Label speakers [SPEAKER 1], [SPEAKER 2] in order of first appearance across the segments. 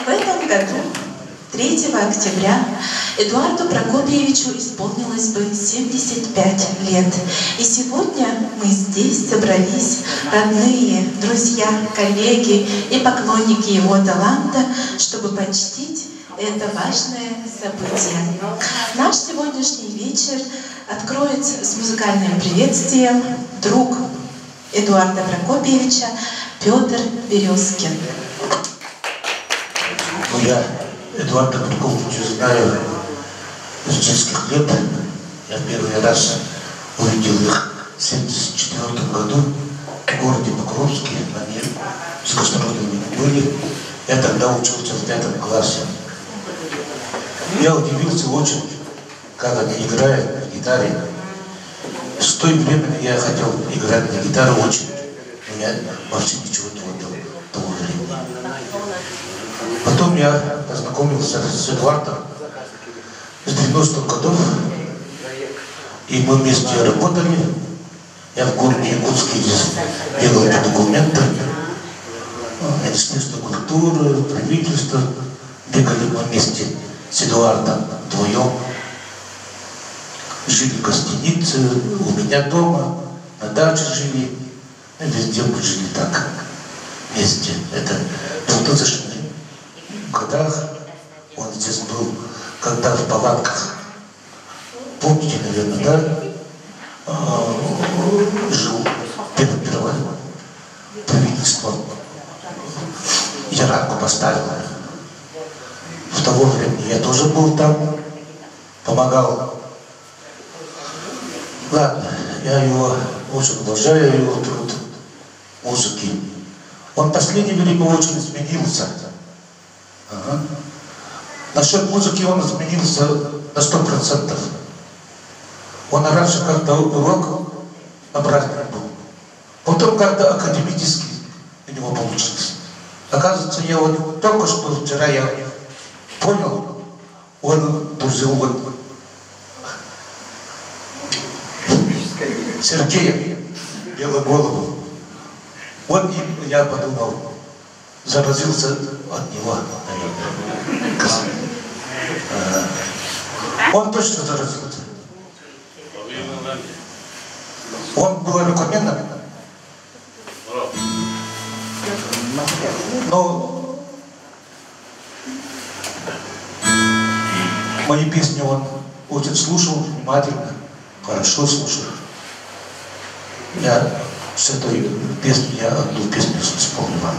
[SPEAKER 1] В этом году, 3 октября, Эдуарду Прокопьевичу исполнилось бы 75 лет. И сегодня мы здесь собрались, родные, друзья, коллеги и поклонники его таланта, чтобы почтить это важное событие. Наш сегодняшний вечер откроет с музыкальным приветствием друг Эдуарда Прокопьевича Петр Березкин.
[SPEAKER 2] Я Эдуарда Прокопьевича знаю с детских лет. Я первый раз увидел их в 1974 году в городе Покровске. Они с гастролерами были. Я тогда учился в 5 классе. Я удивился очень, как они играют на гитаре. С той времени я хотел играть на гитаре очень. У меня вообще ничего не было того времени. Потом я познакомился с Эдуардом с 90-х годов. И мы вместе работали. Я в городе Якутске делал документы. Министерство культуры, правительство. Бегали мы вместе с Эдуардом вдвоем. Жили в гостинице, у меня дома, на даче жили. И везде мы жили так, вместе. Это в 2000-х годах он здесь был, когда в палатках, помните, наверное, да, жил первое правительство. Яранку поставило. В того времени я тоже был там, помогал. Ладно, я его очень уважаю, его труд музыки. Он в последнее время очень изменился. Ага. Насчет музыки он изменился на 100%. Он раньше как-то рок обратно был. Потом как-то академически у него получилось. Оказывается, я вот только что вчера я понял, он дружил вот Сергея Белоголову. Вот и я подумал, заразился от него, наверное. Он точно заразился. Он был рекоменным. Но мои песни он очень слушал внимательно, хорошо слушал. Я с этой песни, я одну песню вспомнил вам.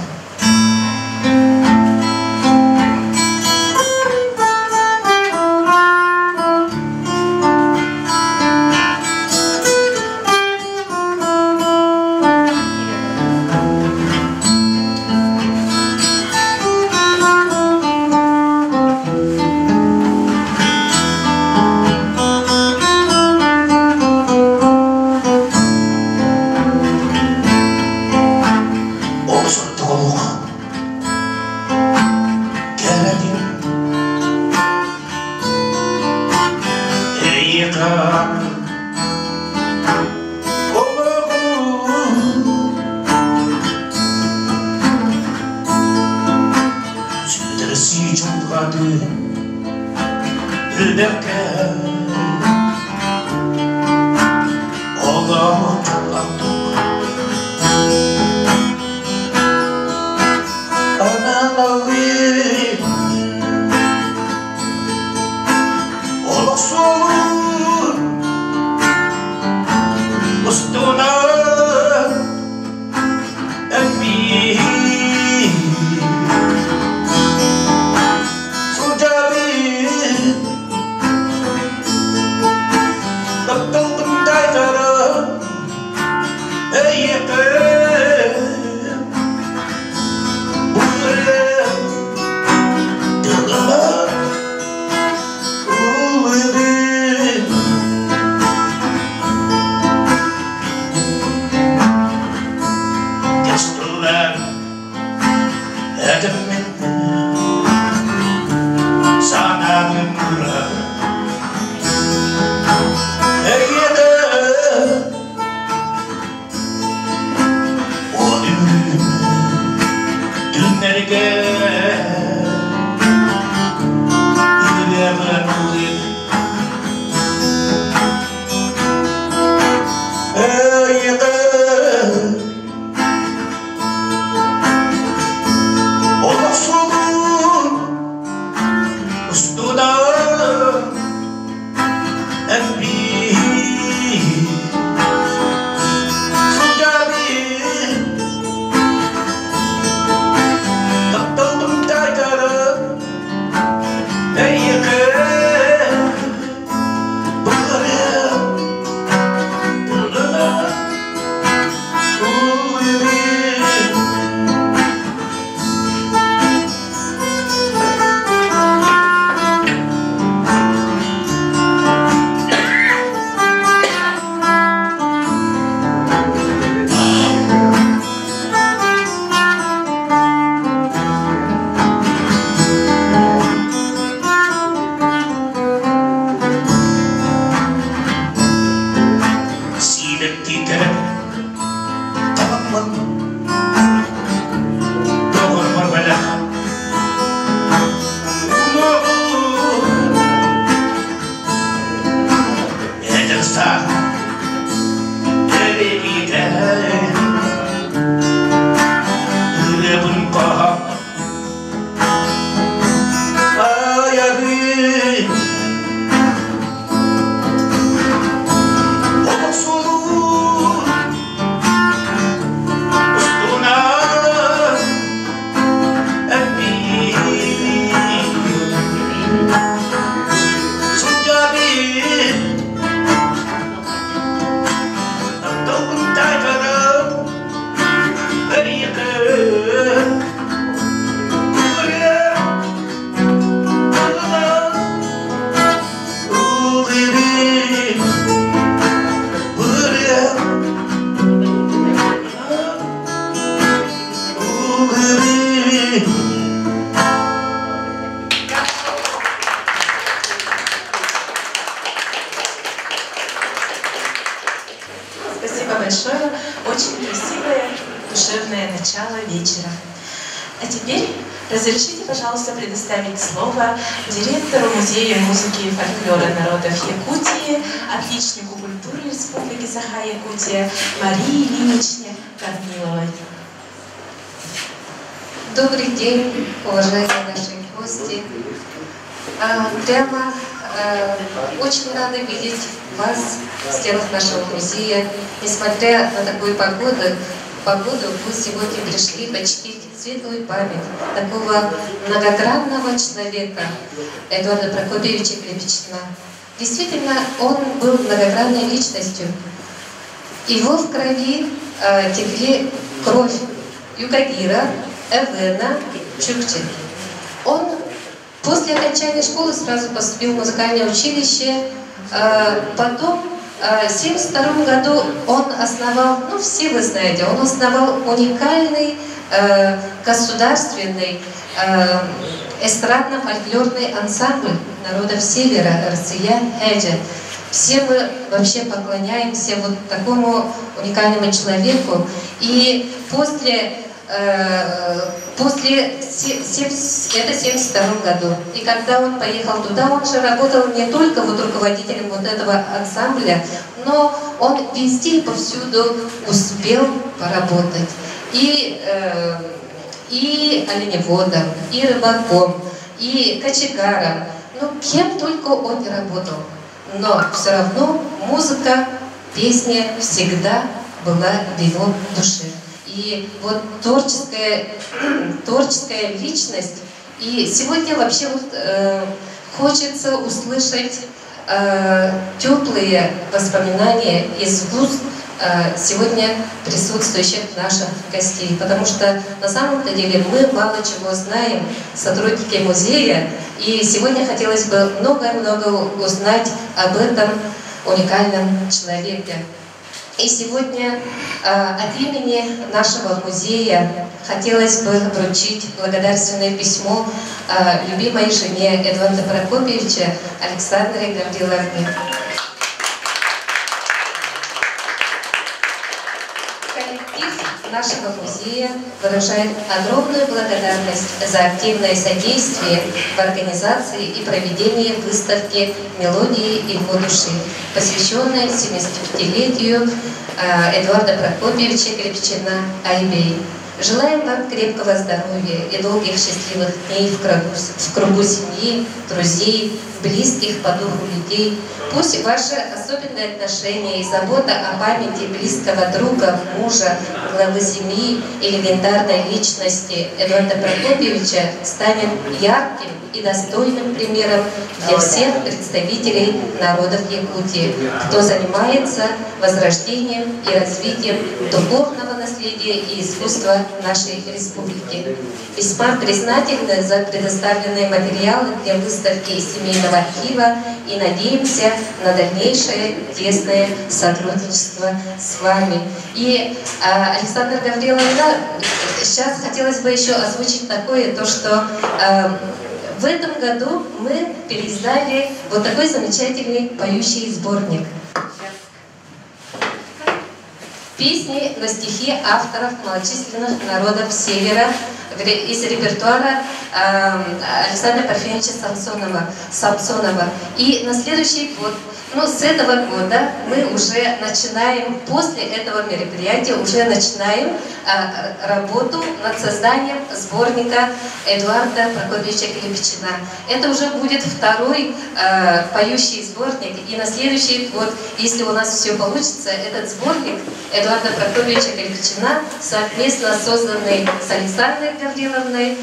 [SPEAKER 1] Разрешите, пожалуйста, предоставить слово директору Музея музыки и фольклора народов Якутии, отличнику культуры Республики Саха-Якутия Марии Ильиничне Корниловой.
[SPEAKER 3] Добрый день, уважаемые наши гости. Прямо очень рада видеть вас в стенах нашего музея. Несмотря на такую погоду, вы сегодня пришли почтить светлую память такого многогранного человека Эдуарда Прокопьевича Клепичина. Действительно, он был многогранной личностью. Его в крови текли кровь Юкагира, Эвена, Чукчи. Он после окончания школы сразу поступил в музыкальное училище. Потом в 1972 году он основал, ну все вы знаете, он основал уникальный государственный эстрадно-фольклорный ансамбль народов Севера, Россия, Эджа. Все мы вообще поклоняемся вот такому уникальному человеку. И после 1972 году. И когда он поехал туда, он же работал не только вот руководителем вот этого ансамбля, но он везде и повсюду успел поработать. И оленеводом, и рыбаком, и кочегаром. Ну, кем только он не работал. Но все равно музыка, песня всегда была в его душе. И вот творческая личность. И сегодня вообще вот, хочется услышать теплые воспоминания из уст сегодня присутствующих наших гостей. Потому что на самом-то деле мы мало чего знаем, сотрудники музея. И сегодня хотелось бы много-много узнать об этом уникальном человеке. И сегодня от имени нашего музея хотелось бы вручить благодарственное письмо любимой жене Эдуарда Прокопьевича Александре Гавриловне. Коллектив нашего музея выражает огромную благодарность за активное содействие в организации и проведении выставки «Мелодии его души», посвященной 75-летию Эдуарда Прокопьевича Клепичина Айбей. Желаем вам крепкого здоровья и долгих счастливых дней в кругу семьи, друзей, близких по духу людей. Пусть ваше особенное отношение и забота о памяти близкого друга, мужа, главы семьи и легендарной личности Эдуарда Прокопьевича станет ярким и достойным примером для всех представителей народов Якутии, кто занимается возрождением и развитием духовного наследия и искусства нашей республики. Весьма признательны за предоставленные материалы для выставки семейного архива и надеемся на дальнейшее тесное сотрудничество с вами. И Александра Гавриловна, сейчас хотелось бы еще озвучить такое, то что в этом году мы переиздали вот такой замечательный поющий сборник. Песни на стихи авторов малочисленных народов Севера из репертуара Александра Парфеновича Самсонова. И на следующий год, ну, с этого года мы уже начинаем, после этого мероприятия, уже начинаем работу над созданием сборника Эдуарда Прокопьевича Клепичина. Это уже будет второй поющий сборник, и на следующий год, если у нас все получится, этот сборник Эдуарда Прокопьевича Клепичина, совместно созданный с Александрой Гавриловной,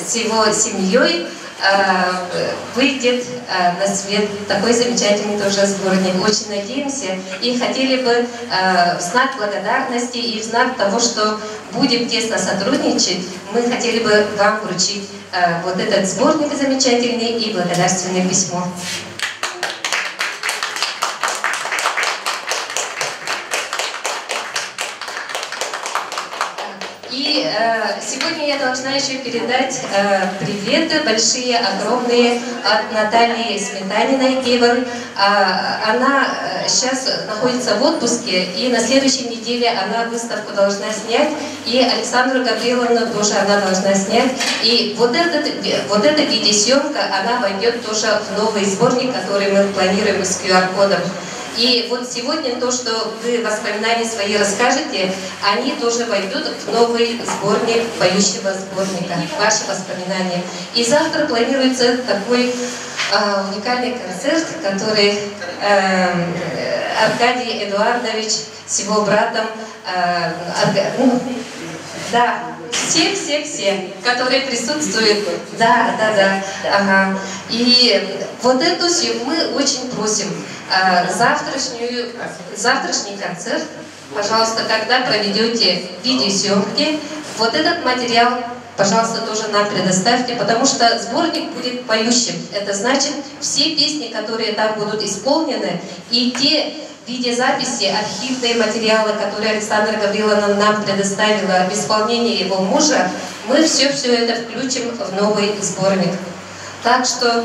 [SPEAKER 3] с его семьей, выйдет на свет такой замечательный тоже сборник. Очень надеемся и хотели бы в знак благодарности и в знак того, что будем тесно сотрудничать, мы хотели бы вам вручить вот этот сборник замечательный и благодарственное письмо. И сегодня я должна еще передать приветы большие, огромные от Натальи Сметаниной Гейвен. Она сейчас находится в отпуске, и на следующей неделе она выставку должна снять, и Александру Гавриловну тоже она должна снять. И вот эта видеосъемка, она войдет тоже в новый сборник, который мы планируем с QR-кодом. И вот сегодня то, что вы воспоминания свои расскажете, они тоже войдут в новый сборник поющего сборника, ваши воспоминания. И завтра планируется такой уникальный концерт, который Аркадий Эдуардович с его братом, все, которые присутствуют, ага. И вот эту мы очень просим, завтрашний концерт, пожалуйста, когда проведете видеосъемки, вот этот материал, пожалуйста, тоже нам предоставьте, потому что сборник будет поющим. Это значит, все песни, которые там будут исполнены, и те видеозаписи, архивные материалы, которые Александра Гавриловна нам предоставила в исполнении его мужа, мы все это включим в новый сборник. Так что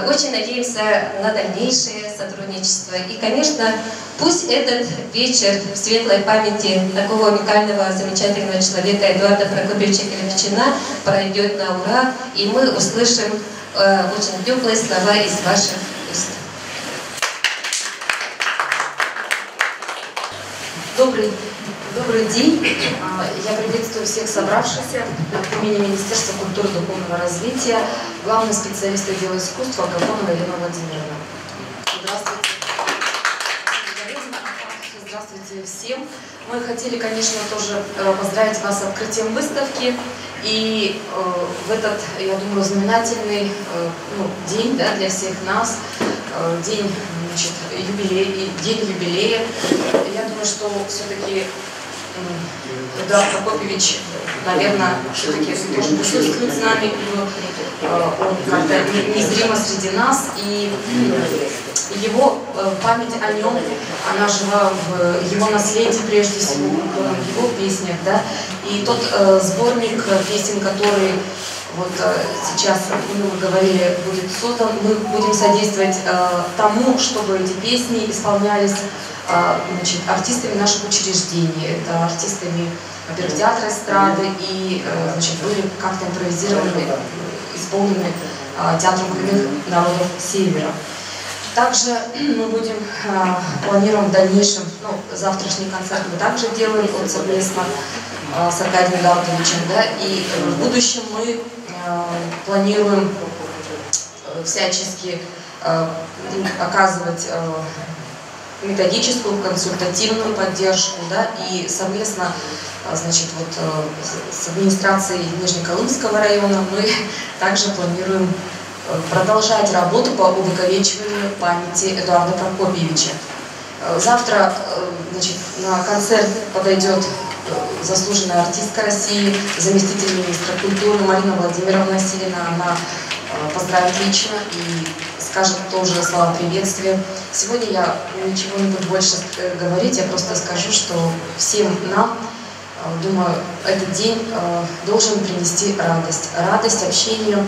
[SPEAKER 3] очень надеемся на дальнейшее сотрудничество. И, конечно, пусть этот вечер в светлой памяти такого уникального, замечательного человека Эдуарда Прокопьевича Калевчина пройдет на ура, и мы услышим очень теплые слова из ваших уст.
[SPEAKER 4] Добрый день. Я приветствую всех собравшихся от имени Министерства культуры и духовного развития, главный специалист отдела искусства Агафонова Елена Владимировна. Здравствуйте. Здравствуйте всем. Мы хотели, конечно, тоже поздравить вас с открытием выставки. И в этот, я думаю, знаменательный день, да, для всех нас, день юбилея. Я думаю, что все-таки Эдуард Прокопьевич, наверное, все-таки тоже присутствует с нами, он как-то незримо среди нас, и его память о нем, она жива в его наследии, прежде всего, в его песнях, да, и тот сборник песен, который вот сейчас, мы говорили, будет создан, мы будем содействовать тому, чтобы эти песни исполнялись артистами наших учреждений, это артистами, во-первых, театра эстрады, и были как-то импровизированы, исполнены театром коренных народов Севера. Также мы планируем в дальнейшем, завтрашний концерт мы также делаем совместно с Аркадием Эдуардовичем, да, и в будущем мы планируем всячески оказывать методическую, консультативную поддержку, да, и совместно, с администрацией Нижнеколымского района мы также планируем продолжать работу по увековечиванию памяти Эдуарда Прокопьевича. Завтра, на концерт подойдет заслуженная артистка России, заместитель министра культуры Марина Владимировна Силина. Она поздравит лично и скажет тоже слова приветствия. Сегодня я ничего не буду больше говорить, я просто скажу, что всем нам, думаю, этот день должен принести радость. Радость общения,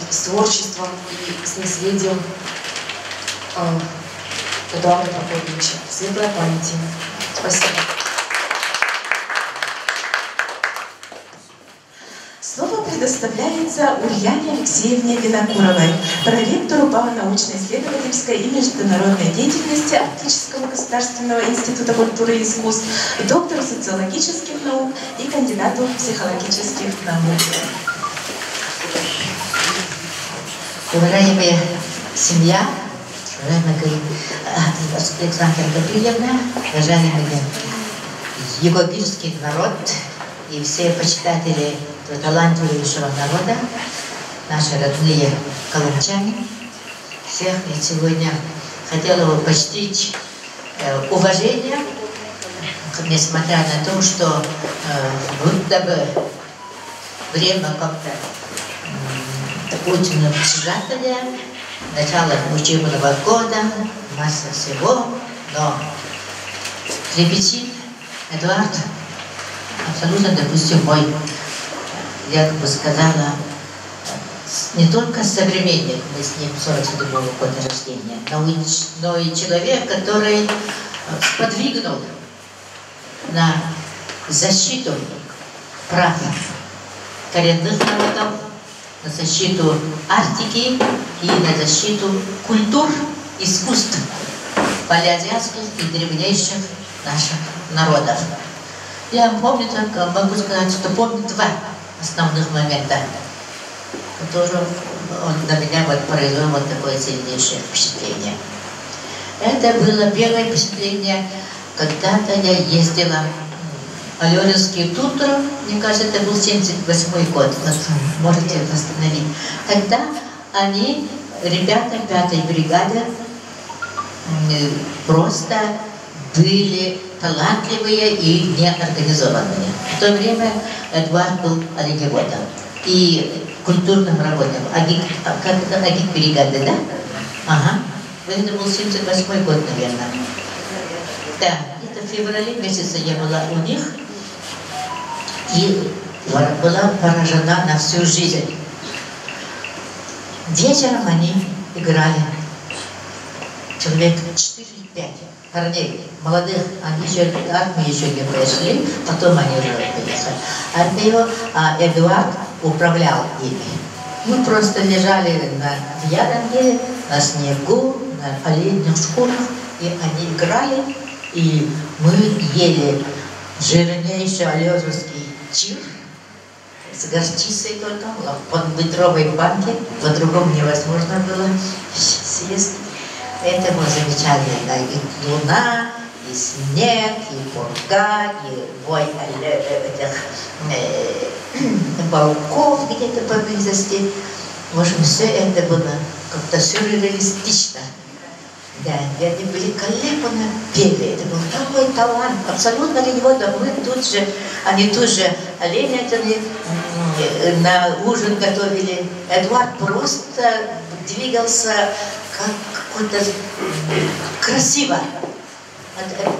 [SPEAKER 4] с творчеством и с наследием Эдуарда Прокопьевича. Светлой памяти. Спасибо.
[SPEAKER 1] Слово предоставляется Ульяне Алексеевне Винокуровой, проректору по научно-исследовательской и международной деятельности Арктического государственного института культуры и искусств, доктору социологических наук и кандидату психологических наук.
[SPEAKER 5] Уважаемая семья, уважаемая Александра Гавриловна, уважаемый югопирский народ и все почитатели талантливейшего народа, наши родные колымчане, всех я сегодня хотела бы почтить уважение, несмотря на то, что будто бы время как-то очень сжатое, начало учебного года, масса всего, но Репетин Эдуард абсолютно, допустим, мой я бы сказала, не только современник, мы с ним 47-го года рождения, но и человек, который сподвигнул на защиту прав коренных народов, на защиту Арктики и на защиту культур, искусств палеазиатских и древнейших наших народов. Я помню, могу сказать, что помню два основных момента, которые на меня произвело вот такое сильнейшее впечатление. Это было первое впечатление, когда-то я ездила в Алёринский тундр, мне кажется, это был 78-й год, можете восстановить. Тогда они, ребята 5-й бригады, просто были талантливые и неорганизованные. В то время Эдуард был оленеводом и культурным работником. Как это, агитбригады, да? Ага. Это был 78-й год, наверное. Да, это в феврале месяце я была у них и была поражена на всю жизнь. Вечером они играли. Человек 4-5 парней, молодых, они еще армии еще не прошли, потом они уже приехали. А Эдуард управлял ими. Мы просто лежали в Яранге, на снегу, на оленях шкурах, и они играли, и мы ели жирнейший алёрский чир с горчицей только, в подметровой банке, по-другому невозможно было съесть. Это было замечательно, да, и луна, и снег, и пурга, и бой этих пауков где-то поблизости. В общем, все это было как-то сюрреалистично. Да, и они великолепно пели. Это был такой талант, абсолютно оленеводом. Они тут же оленя на ужин готовили. Эдуард просто двигался как какой-то красиво.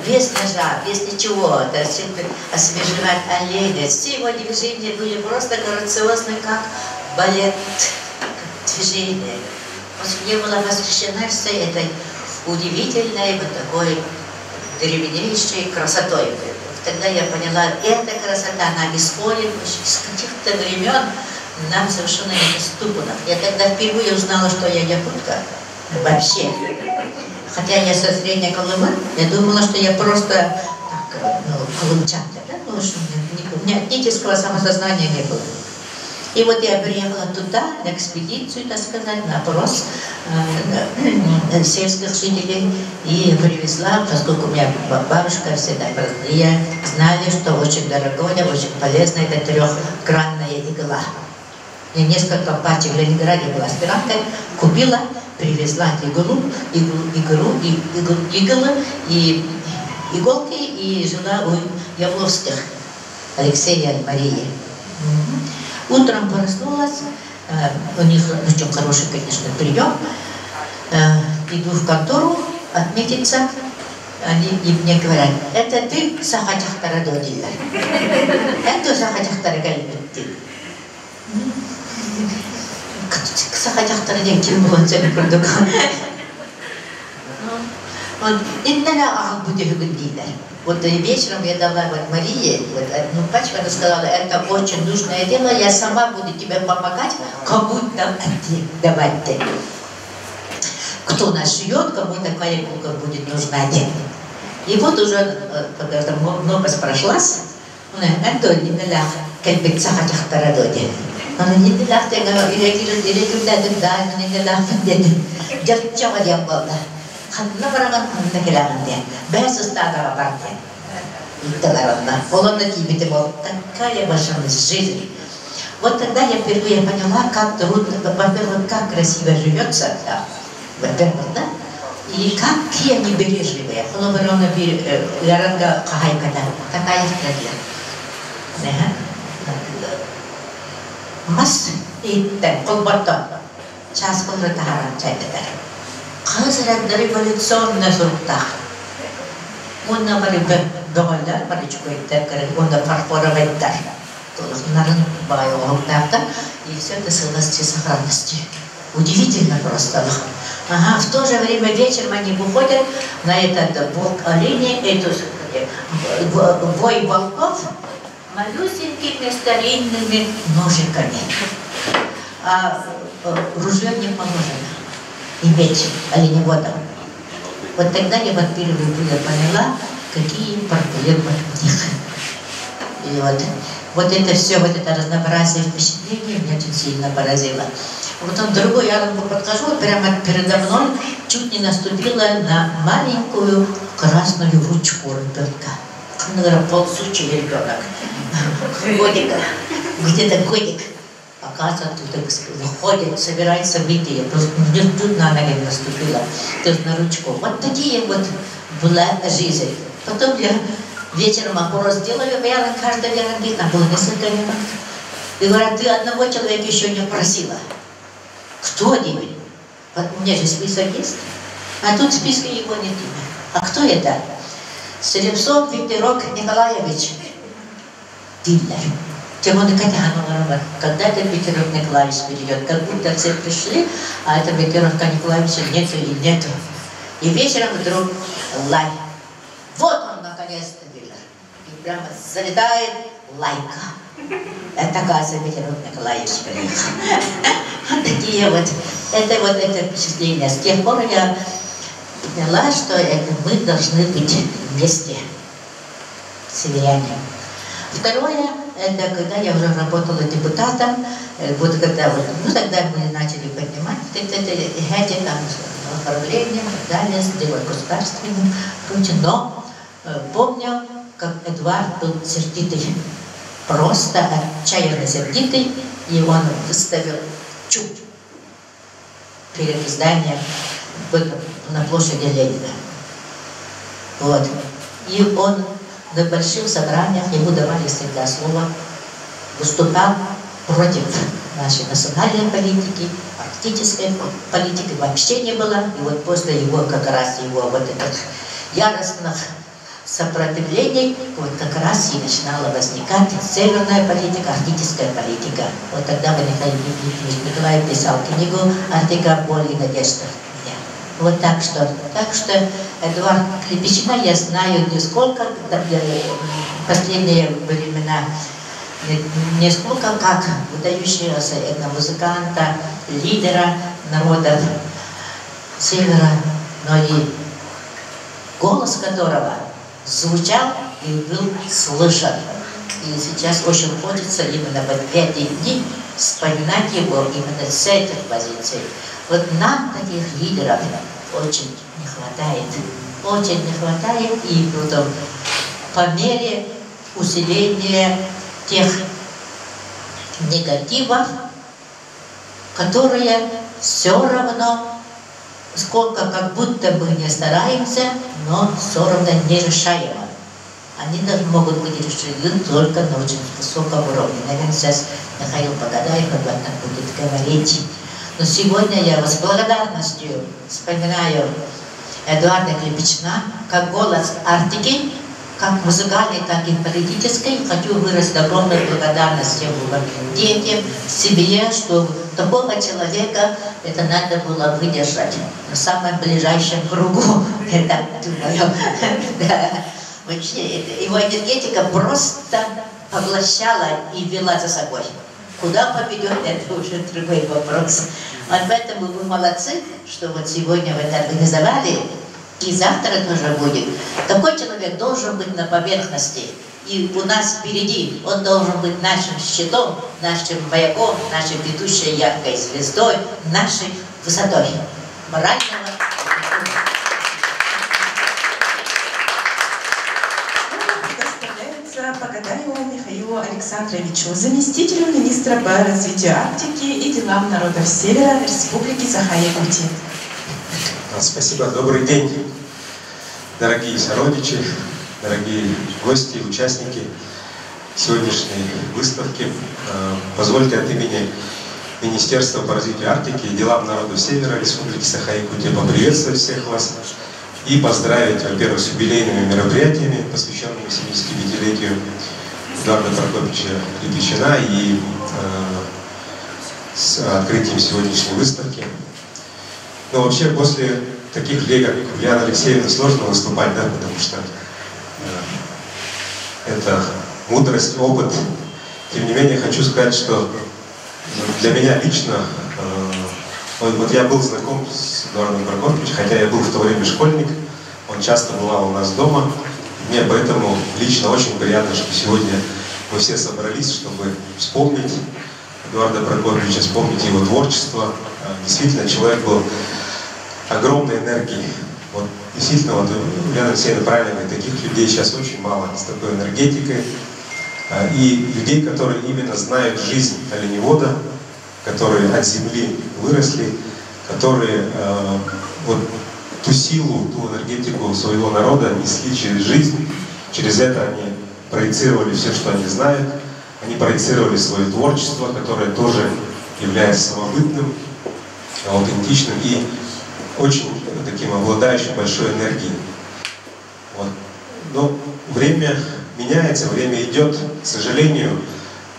[SPEAKER 5] Без ножа, без ничего, освежевать оленя. Все его движения были просто грациозны, как балет, как движение. Я была восхищена всей этой удивительной вот такой древнейшей красотой. Тогда я поняла, эта красота, она исходит из каких-то времен, нам совершенно недоступна. Я тогда впервые узнала, что я якутка. Вообще. Хотя я со Средней Колымы, я думала, что я просто так, колымчанка, да? Ну, у меня этнического самосознания не было. И вот я приехала туда, на экспедицию, так сказать, на опрос сельских жителей, и привезла, поскольку у меня бабушка всегда родные знали, что очень дорогое, очень полезно, это трехгранная игла. Я несколько пачек в Ленинграде была аспиранткой, купила, привезла иглы и иголки, и жила у Явловских, Алексея и Марии. Утром проснулась, у них очень хороший, конечно, прием, иду в контору отметиться, и мне говорят, это ты Сахатяхтара Додилер? Это Сахатяхтара Галибетти? Сахатяхтара Додилер был целый продукт. Инна Ахбуди Гудилер. Вот вечером я дала вот Марии, вот одну пачку, она сказала, это очень нужное дело, я сама буду тебе помогать, кому-то давать. Кто нашьет, кому такая иголка будет нужна одеть. И вот уже, когда много прошлась, это не дала, как бы Сахатяхтара Доди. Она не дала, я говорю, Хатна бараган хатна келаган дия. Бәс устадага бар дия. Итталарына. Олонда кибите бол. Такая большая жизнь. Вот тогда я впервые поняла, как трудно, во-первых, как красиво живется, да, во-первых, да, и какие они бережливые. Холобарона Яранга Кахайкада. Такая стадия. Мас иттен колбаттан. Час колбатта харам чайтадар. Хазрат революционный суртах. Он на баре доголдар, баре чукойтар, он на фарфоровый дар. и все это с целостью и сохранностью. Удивительно просто. Ага, в то же время вечером они выходят на этот бок оленей, эту вой волков малюсенькими старинными ножиками. А ружье не положено иметь оленеводом. Вот тогда я вот впервые поняла, какие проблемы у них. И вот это все, вот это разнообразие впечатлений меня очень сильно поразило. Потом другой я подхожу, прямо передо мной чуть не наступила на маленькую красную ручку ребенка. Наверное, полсучий ребенок. Годика. Где-то годик. Оказывается, тут выходит, собирается выйти. Я просто тут на ноги наступила. То есть на ручку. Вот такие вот была жизнь. Потом я вечером опрос делаю, я каждый день обидно было несколько минут. И говорят, ты одного человека еще не просила. Кто тебе? У меня же список есть. А тут в списке его нет имя. А кто это? Серебцов Виктор Николаевич. Дилер. Когда-то Виктор Николаевич перейдет, как будто все пришли, а это Виктор Николаевича нету и нету. И вечером вдруг лай. Вот он наконец-то, Дилер. И прямо залетает лайка. Это, оказывается, Виктор Николаевич приехал. Вот такие вот, это впечатление. С тех пор я поняла, что мы должны быть вместе, северяне. Второе, это когда я уже работала депутатом, вот когда тогда мы начали поднимать эти там оформления, так далее, сделать государственным, но помню, как Эдуард был сердитый, просто отчаянно сердитый, и он выставил чуб перед изданием на площади Ленина. Вот. И он на больших собраниях, ему давали всегда слово, выступал против нашей национальной политики, арктической политики вообще не было. И вот после его, как раз его вот этих яростных сопротивлений, вот как раз и начинала возникать северная политика, арктическая политика. Вот тогда Михаил Николаев писал книгу «Арктика, боль и надежда». Вот так что Эдуард Клепичина я знаю не сколько, в последние времена, не сколько как выдающегося этномузыканта, лидера народов Севера, но и голос которого звучал и был слышен. И сейчас очень хочется именно в эти дни вспоминать его именно с этих позиций. Вот нам таких лидеров очень не хватает. Очень не хватает. И потом по мере усиления тех негативов, которые все равно, сколько как будто бы не стараемся, но все равно нерешаемо. Они даже могут быть решены только на очень высоком уровне. Наверное, сейчас Михаил Погадаев об этом будет говорить. Но сегодня я с благодарностью вспоминаю Эдуарда Клепичина как голос Арктики, как музыкальной, так и политической. Хочу выразить огромную благодарность его детям, себе, что такого человека это надо было выдержать на самом ближайшем кругу. Я так думаю. Его энергетика просто поглощала и вела за собой. Куда поведет, это уже другой вопрос. Вот поэтому вы молодцы, что вот сегодня вы это организовали, и завтра тоже будет. Такой человек должен быть на поверхности. И у нас впереди он должен быть нашим щитом, нашим маяком, нашей ведущей яркой звездой, нашей высотой морального.
[SPEAKER 1] Погадаеву Михаилу Александровичу, заместителю министра по развитию Арктики и делам народов Севера Республики Саха-Якутия.
[SPEAKER 6] Спасибо. Добрый день, дорогие сородичи, дорогие гости, участники сегодняшней выставки. Позвольте от имени Министерства по развитию Арктики и делам народов Севера Республики Саха-Якутия поприветствовать всех вас и поздравить, во-первых, с юбилейными мероприятиями, посвященными 75-летию Эдуарда Прокопьевича Рябичина и с открытием сегодняшней выставки. Но вообще после таких людей, как Ульяна Алексеевна, сложно выступать, да, потому что это мудрость, опыт. Тем не менее, хочу сказать, что для меня лично, вот я был знаком с Эдуардом Прокопьевичем, хотя я был в то время школьник, он часто бывал у нас дома. Мне поэтому лично очень приятно, что сегодня мы все собрались, чтобы вспомнить Эдуарда Прокопьевича, вспомнить его творчество. Действительно, человек был огромной энергией. Вот, действительно, вот Ульяна Алексеевна правильно говорит, таких людей сейчас очень мало, с такой энергетикой. И людей, которые именно знают жизнь оленевода, которые от земли выросли, которые вот ту силу, ту энергетику своего народа несли через жизнь. Через это они проецировали все, что они знают. Они проецировали свое творчество, которое тоже является самобытным, аутентичным и очень таким обладающим большой энергией. Вот. Но время меняется, время идет. К сожалению,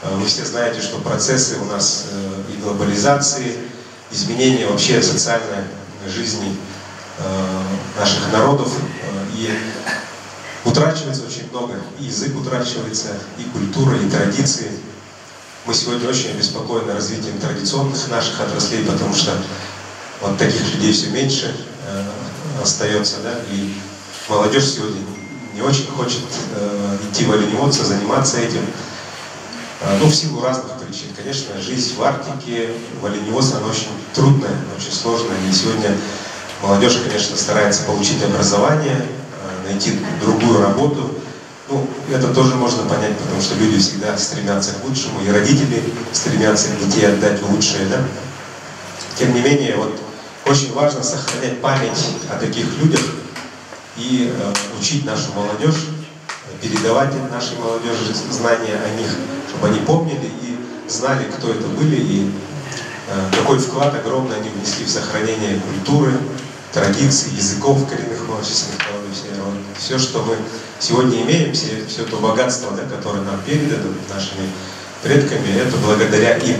[SPEAKER 6] вы все знаете, что процессы у нас и глобализации, изменения вообще социальной жизни наших народов, и утрачивается очень много. И язык утрачивается, и культура, и традиции. Мы сегодня очень обеспокоены развитием традиционных наших отраслей, потому что вот таких людей все меньше остается, да, и молодежь сегодня не очень хочет идти в оленеводство, заниматься этим, ну, в силу разных причин. Конечно, жизнь в Арктике, в оленеводстве, она очень трудная, очень сложная, и сегодня молодежь, конечно, старается получить образование, найти другую работу. Ну, это тоже можно понять, потому что люди всегда стремятся к лучшему, и родители стремятся детей отдать в лучшее, да. Тем не менее, вот очень важно сохранять память о таких людях и учить нашу молодежь, передавать нашей молодежи знания о них, чтобы они помнили и знали, кто это были, и какой вклад огромный они внесли в сохранение культуры, традиций, языков коренных малочисленных народов. Все, что мы сегодня имеем, все то богатство, да, которое нам передано нашими предками, это благодаря им.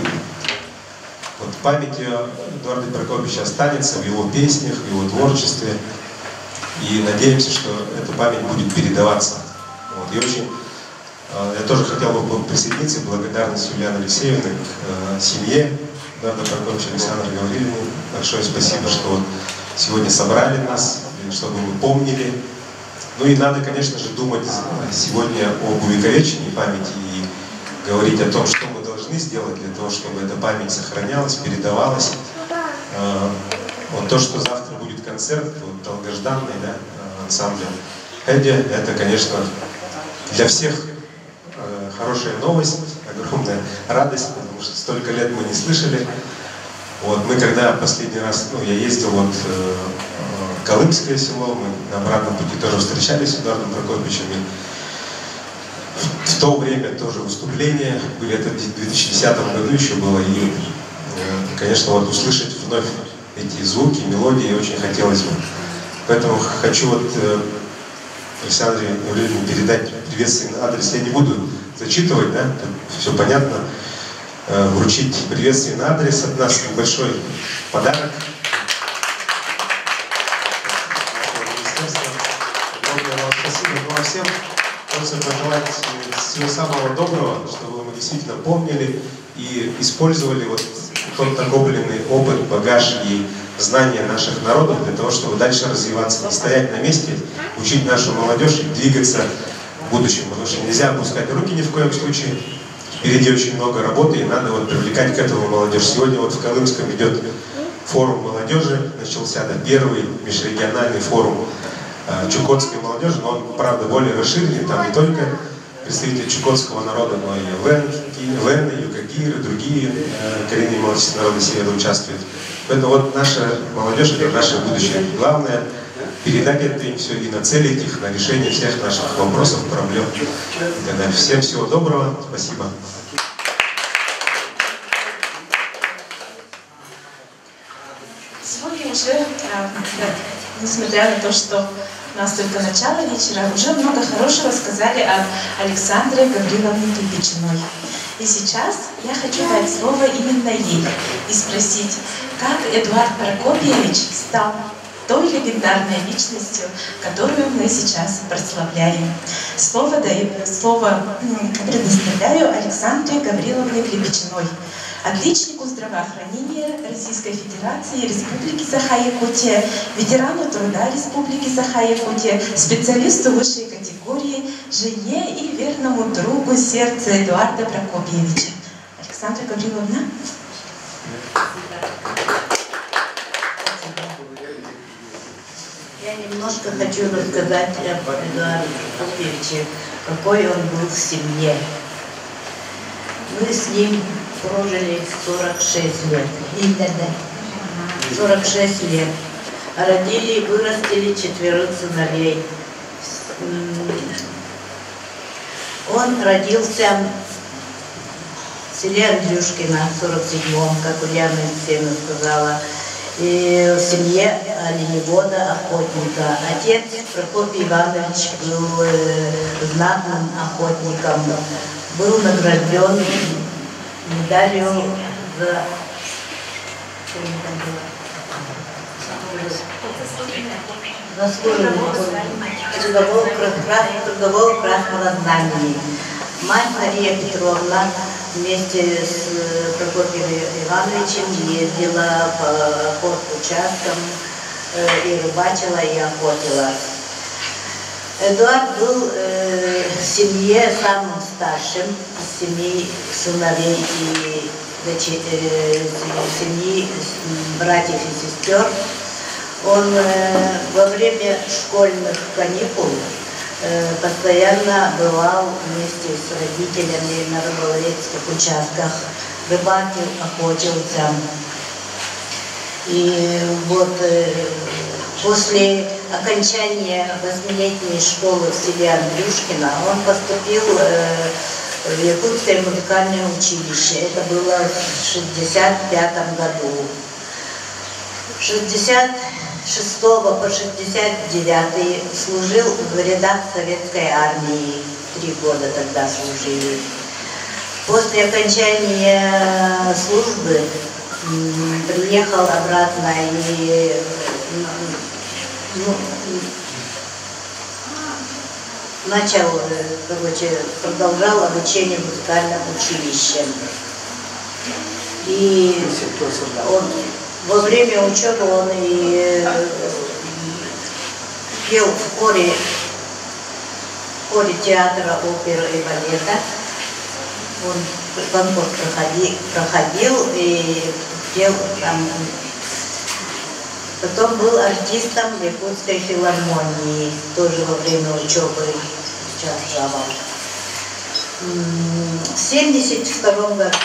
[SPEAKER 6] Вот память о Эдуарде Прокопьевиче останется в его песнях, в его творчестве. И надеемся, что эта память будет передаваться. Вот. И очень, я тоже хотел бы присоединиться к благодарности Ульяны Алексеевны к семье Эдуарда Прокопьевича, Александры Гавриловны. Большое спасибо, что вот сегодня собрали нас, чтобы мы помнили. Ну и надо, конечно же, думать сегодня об увековечении памяти и говорить о том, что мы должны сделать для того, чтобы эта память сохранялась, передавалась. Вот то, что завтра будет концерт, вот, долгожданный, да, ансамбля Эдди, это, конечно, для всех хорошая новость, огромная радость, потому что столько лет мы не слышали. Вот, мы когда последний раз, я ездил вот в Колымское село, мы на обратном пути тоже встречались с Эдуардом Прокопьевичем. В то время тоже выступления были, это в 2010 году еще было, и, конечно, вот услышать вновь эти звуки, мелодии очень хотелось бы. Поэтому хочу вот Александре Юрьевне передать приветственный адрес. Я не буду зачитывать, да, все понятно. Вручить приветственный адрес от нас, небольшой подарок. Огромное вам спасибо. Ну а всем хочется пожелать всего самого доброго, чтобы мы действительно помнили и использовали вот тот накопленный опыт, багаж и знания наших народов для того, чтобы дальше развиваться, не стоять на месте, учить нашу молодежь и двигаться в будущем. Потому что нельзя опускать руки ни в коем случае. Впереди очень много работы, и надо вот привлекать к этому молодежь. Сегодня вот в Колымском идет форум молодежи, начался, да, первый межрегиональный форум чукотской молодежи, но он, правда, более расширенный, там не только представители чукотского народа, но и вены, юкагиры, другие коренные малочисленные народы Севера участвуют. Поэтому вот наша молодежь, это наше будущее. Главное передать это им все и нацелить их на решение всех наших вопросов, проблем и так далее. Всем всего доброго, спасибо.
[SPEAKER 1] Сегодня уже несмотря на то, что у нас только начало вечера, уже много хорошего сказали об Александре Гавриловне Клепичиной. И сейчас я хочу дать слово именно ей и спросить, как Эдуард Прокопьевич стал той легендарной личностью, которую мы сейчас прославляем. Слово предоставляю Александре Гавриловне Клепичиной, отличнику здравоохранения Российской Федерации Республики Саха-Якутия, ветерану труда Республики Саха-Якутия, специалисту высшей категории, жене и верному другу сердца Эдуарда Прокопьевича. Александра Гавриловна.
[SPEAKER 5] Я немножко хочу рассказать об Эдуарде Прокопьевиче, какой он был в семье. Мы с ним прожили 46 лет. 46 лет. Родили и вырастили 4 сыновей. Он родился в селе Андрюшкино, в 47-м, как Ульяна Алексеевна сказала, и в семье оленевода, охотника. Отец Прокопий Иванович был знатным охотником, был награжден медалью за трудового красного знамени. Мать Мария Петровна вместе с Прокопием Ивановичем ездила по участкам и рыбачила, и охотила. Эдуард был в семье самым старшим из 7 сыновей и семьи братьев и сестер. Он во время школьных каникул постоянно бывал вместе с родителями на рыболовецких участках, рыбакил, охотился. И вот после окончания 8-летней школы в селе Андрюшкино он поступил в Якутское музыкальное училище. Это было в 1965 году. С 1966 по 1969 служил в рядах советской армии. 3 года тогда служили. После окончания службы приехал обратно и начал, продолжал обучение в музыкальном училище. И во время учебы он и пел в хоре театра, оперы и балета. Он конкурс проходил и пел там. Потом был артистом Якутской филармонии, тоже во время учебы участвовал. В 1972 году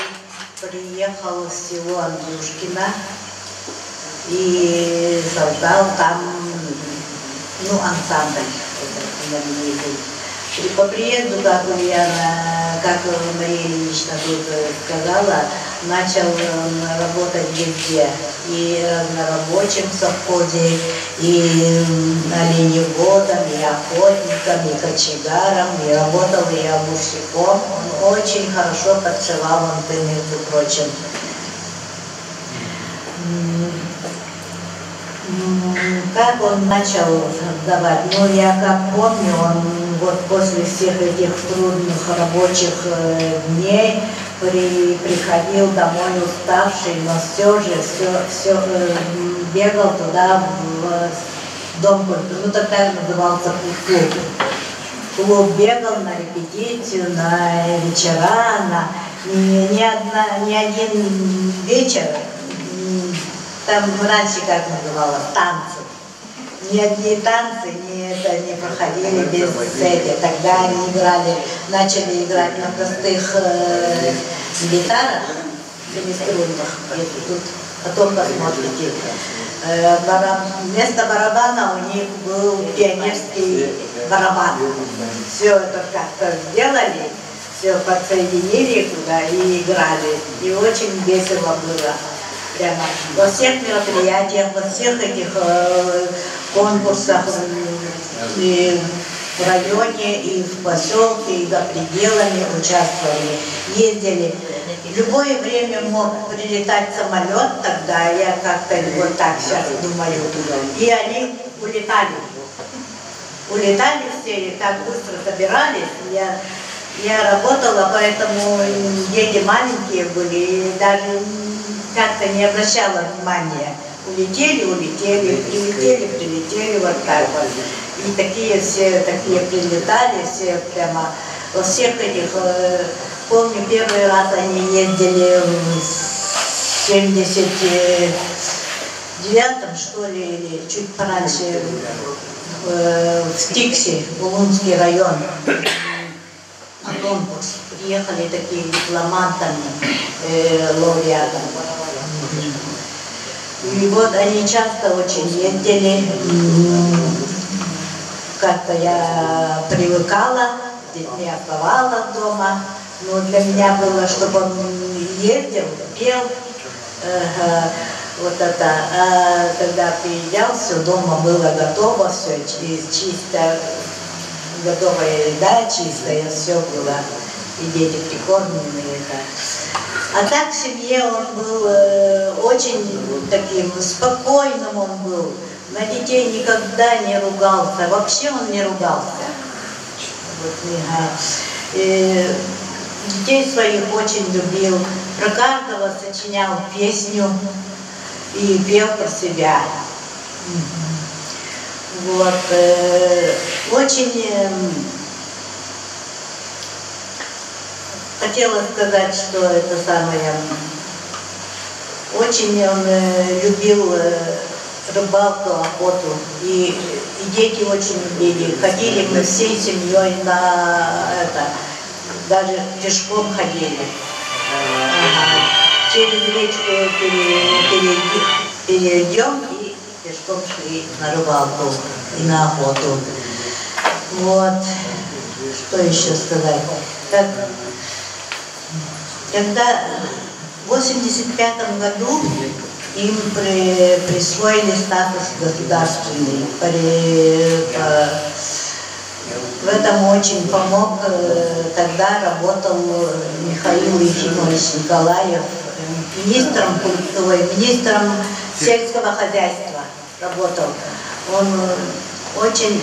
[SPEAKER 5] приехал в село Андрюшкино и создал там ансамбль знаменитый. И по приезду, как Мария Ильинична тут сказала, начал работать везде. И разнорабочим в совхозе, и оленеводом, и охотником, и кочегаром, и работал и обувщиком. Он очень хорошо подшивал манты, между прочим. Как он начал давать? Я как помню, он вот после всех этих трудных рабочих дней приходил домой уставший, но все же бегал туда в дом культуры, тогда назывался клуб. Клуб бегал на репетицию, на вечера, ни один вечер, там раньше как называлось, танцы. Ни одни танцы не проходили без цели. Тогда они начали играть на простых гитарах, семиструнных, если тут потом посмотрите. Вместо барабана у них был пионерский барабан. Все это как-то сделали, все подсоединили туда и играли. И очень весело было. Прямо во всех мероприятиях, во всех этих конкурсах и в районе, и в поселке, и за пределами участвовали, ездили. В любое время мог прилетать самолет, тогда я как-то вот так сейчас думаю, и они улетали. Улетали все и так быстро собирались. Я работала, поэтому дети маленькие были, и даже как-то не обращала внимания. Улетели, прилетели, вот так вот. И такие все, такие прилетали, все прямо, во всех этих, помню, первый раз они ездили в 79-м, что ли, или чуть пораньше, в Стиксе, Улунский район, на конкурс. Приехали такие дипломатами, лауреатами. И вот они часто очень ездили, как-то я привыкала, детьми оставалась дома, но для меня было, чтобы он ездил, пел, вот это, а когда приезжал, все дома было готово, все чисто, готовая еда, чистая, все было, и дети прикормленные. А так в семье он был очень таким спокойным он был, на детей никогда не ругался, вообще он не ругался. Вот, детей своих очень любил, про каждого сочинял песню и пел про себя. Вот, очень хотела сказать, что это самое, очень он любил рыбалку, охоту, и дети очень любили. Ходили мы всей семьей на это, даже пешком ходили. Через речку перейдем и пешком шли на рыбалку и на охоту. Вот, что еще сказать? Когда в 1985 году им присвоили статус государственный. В этом очень помог, тогда работал Михаил Ефимович Николаев, министром сельского хозяйства работал. Он очень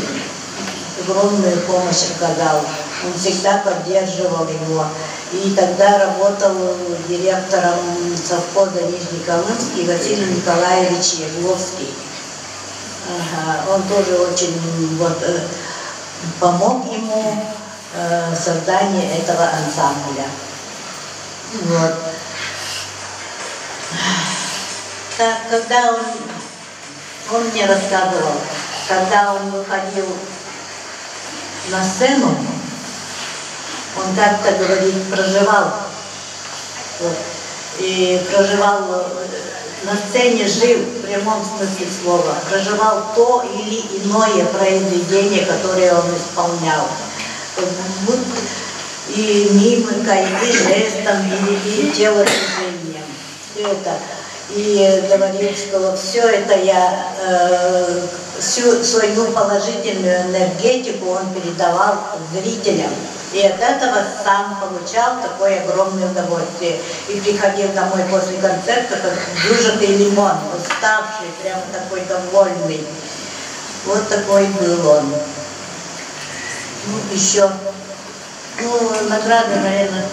[SPEAKER 5] огромную помощь оказал, он всегда поддерживал его. И тогда работал директором совхоза Нижнеколымский Василий Николаевич Ягловский. Он тоже очень вот, помог ему в создании этого ансамбля. Вот. Так, когда он мне рассказывал, когда он выходил на сцену, он как-то, говорит, проживал, вот, и проживал на сцене, жил в прямом смысле слова, проживал то или иное произведение, которое он исполнял. И мимикой, и жестом, и телодвижением. Все это. И говорит, что все это я, всю свою положительную энергетику он передавал зрителям. И от этого сам получал такое огромное удовольствие. И приходил домой после концерта, как выжатый лимон, уставший, прямо такой довольный. Вот такой был он. Ну, еще. Ну, награды, наверное,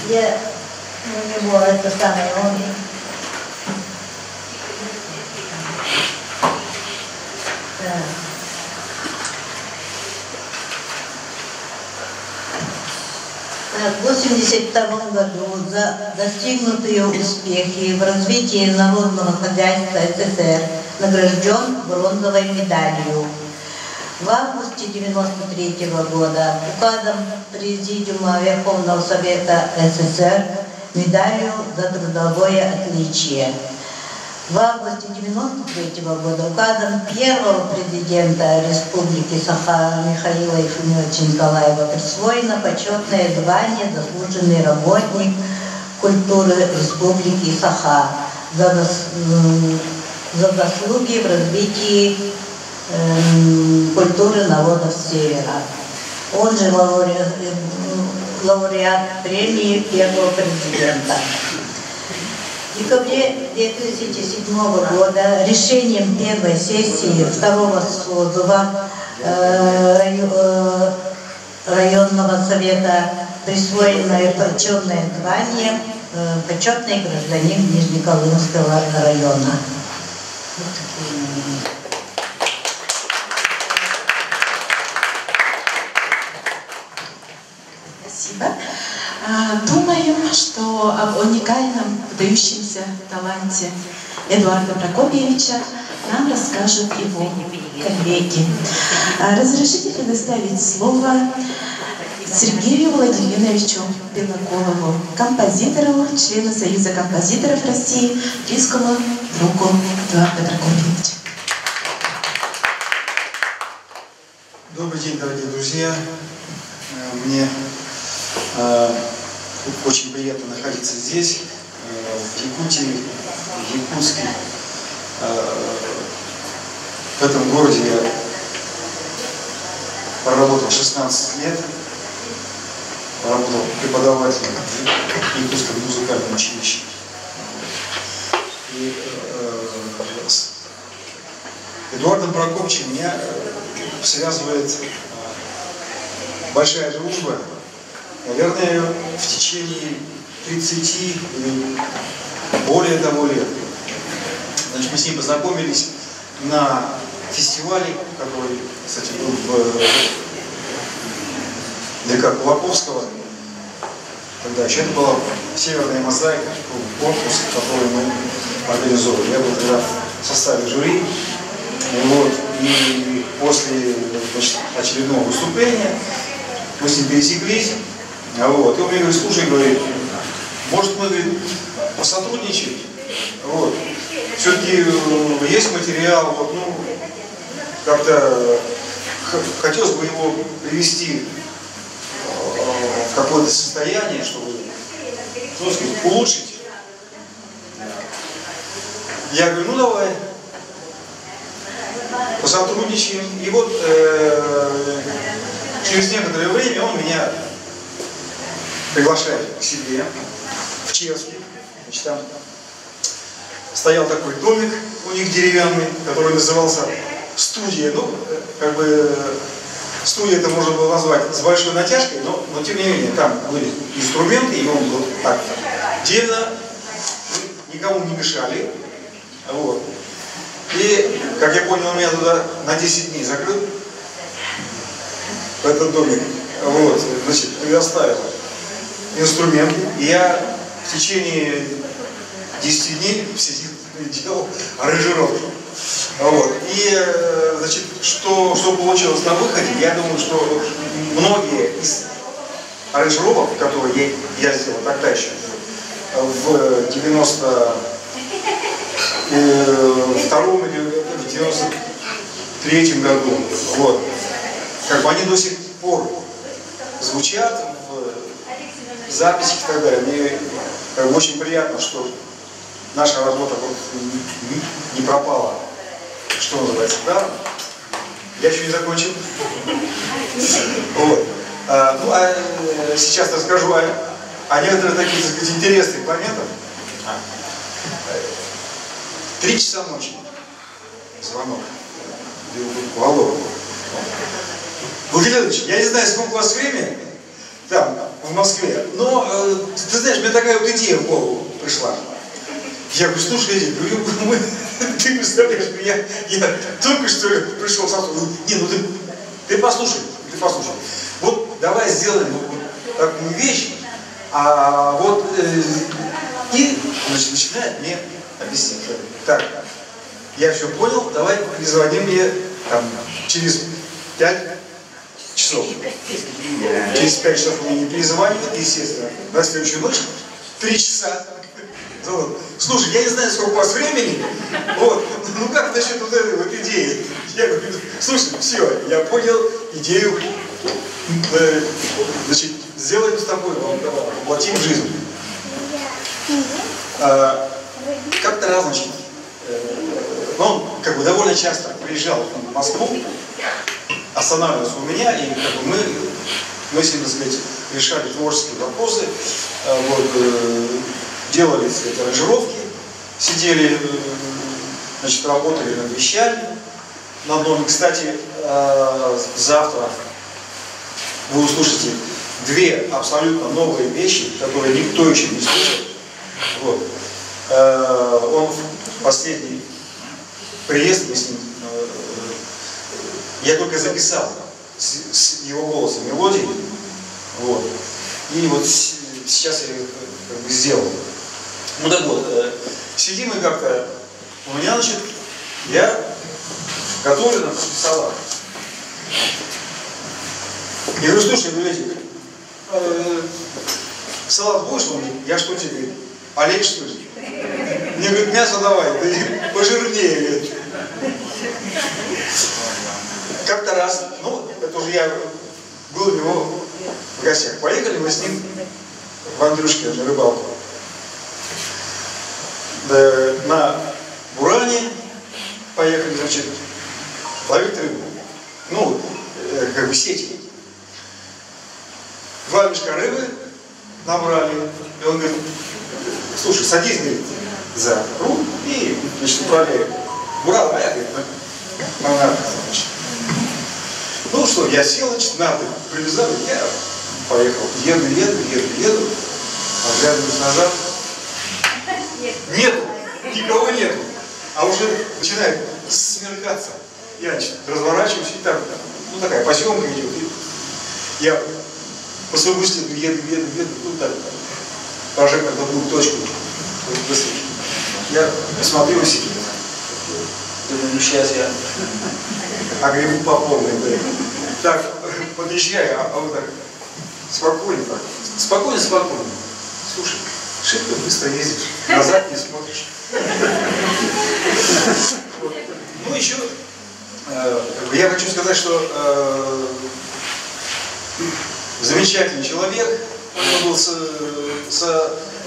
[SPEAKER 5] я у него это самое, он... В 1982 году за достигнутые успехи в развитии народного хозяйства СССР награжден бронзовой медалью. В августе 1993 года указом Президиума Верховного Совета СССР медалью за трудовое отличие. В августе 1993 года указом первого президента Республики Саха Михаила Ефимовича Николаева присвоено почетное звание «Заслуженный работник культуры Республики Саха»
[SPEAKER 7] за заслуги в развитии культуры народов Севера. Он же лауреат премии первого президента. В декабре 2007 года решением первой сессии второго созыва районного совета присвоено почетное звание почетный гражданин Нижнеколымского района.
[SPEAKER 1] Спасибо. Думаю, что об уникальном, выдающемся таланте Эдуарда Прокопьевича нам расскажут его коллеги. Разрешите предоставить слово Сергею Владимировичу Белоголову, композитору, члену Союза композиторов России, близкому другу Эдуарда Прокопьевича.
[SPEAKER 8] Добрый день, дорогие друзья. Мне очень приятно находиться здесь, в Якутии, в Якутске. В этом городе я проработал 16 лет, работал преподавателем в Якутском музыкальном училище. И с Эдуардом Прокопьевичем меня связывает большая дружба. Наверное, в течение 30 или более того лет. Значит, мы с ним познакомились на фестивале, который, кстати, был в ДК Кулаковского. Тогда еще это была северная мозаика, конкурс, который мы организовывали. Я был тогда в составе жюри. И после, значит, очередного выступления мы с ним пересеклись. И он мне говорит: слушай, говорит, может мы, говорит, посотрудничаем? Все-таки есть материал, как-то хотелось бы его привести в какое-то состояние, чтобы, улучшить. Я говорю: ну давай, посотрудничаем. И через некоторое время он меня приглашает к себе в Чевский. Значит, там стоял такой домик у них деревянный, который назывался студия. Студия это можно было назвать с большой натяжкой, но тем не менее там были инструменты, и он был так отдельно, никому не мешали. И, как я понял, он меня туда на 10 дней закрыл, в этот домик. Значит, предоставил инструменты. И я в течение 10 дней сидел и делал аранжировки. И, значит, что получилось на выходе, я думаю, что многие из аранжировок, которые я сделал тогда еще, в 92-м или 93-м году, они до сих пор звучат в записях и так далее. Мне очень приятно, что наша работа не пропала, что называется, да? Я еще не закончил. Сейчас расскажу о некоторых таких, так сказать, интересных моментах. 3 часа ночи. Звонок. Володя. Владимир Ильич, я не знаю, сколько у вас времени там, в Москве, но, ты знаешь, мне такая вот идея в голову пришла. Я говорю: слушай, ты представляешь, я только что пришел со студии. Ты послушай. Давай сделаем такую вещь, и, значит, начинает мне объяснять. Так, я все понял, давай перезвони мне там, через 5 часов. Через 5 часов мне не перезванивают, естественно. На следующую ночь 3 часа. Слушай, я не знаю, сколько у вас времени. Как насчет вот этой вот идеи? Я говорю: слушай, все, я понял идею. Значит, сделаем с тобой, воплотим жизнь. Как-то раз, значит, он как бы довольно часто приезжал в Москву, останавливался у меня, и как бы мы с ним, так сказать, решали творческие вопросы, вот, делали, так сказать, аранжировки, сидели, значит, работали над вещами. На одном, кстати, завтра вы услышите две абсолютно новые вещи, которые никто еще не слышал. Вот. Он последний приезд, мы с ним, я только записал с его голосом мелодии, вот. И вот сейчас я их как бы сделал. Ну так вот, сидим мы как-то, у меня, значит, я готовлю на салат. Я говорю, слушай, Валентин, салат будешь? Он говорит, я что тебе, олень что ли? Мне говорит, мясо давай, да пожирнее, говорит. Как-то раз, ну, это уже я был у него в гостях. Поехали мы с ним в Андрюшке на рыбалку. Да, на Буране поехали, значит, ловить рыбу. Ну, как бы сети. 2 мешка рыбы набрали. И он говорит, слушай, садись, говорит, за руль и, значит, управляю. Буран, а я, говорит, на нарты, значит. Ну что, я сел, значит, нарты привязал, я поехал. Еду, оглядываюсь назад. Нету, никого нету. А уже начинает смеркаться. Я, значит, разворачиваюсь, и там, ну такая поземка идет. И я по своему следу еду, ну так, прожектор на другую точку. Я смотрюсь, думаю, ну сейчас я огребу по полной. Так, подъезжаю, а вот так, спокойно. Слушай, шибко быстро ездишь, назад не смотришь. Ну еще, я хочу сказать, что замечательный человек, он был с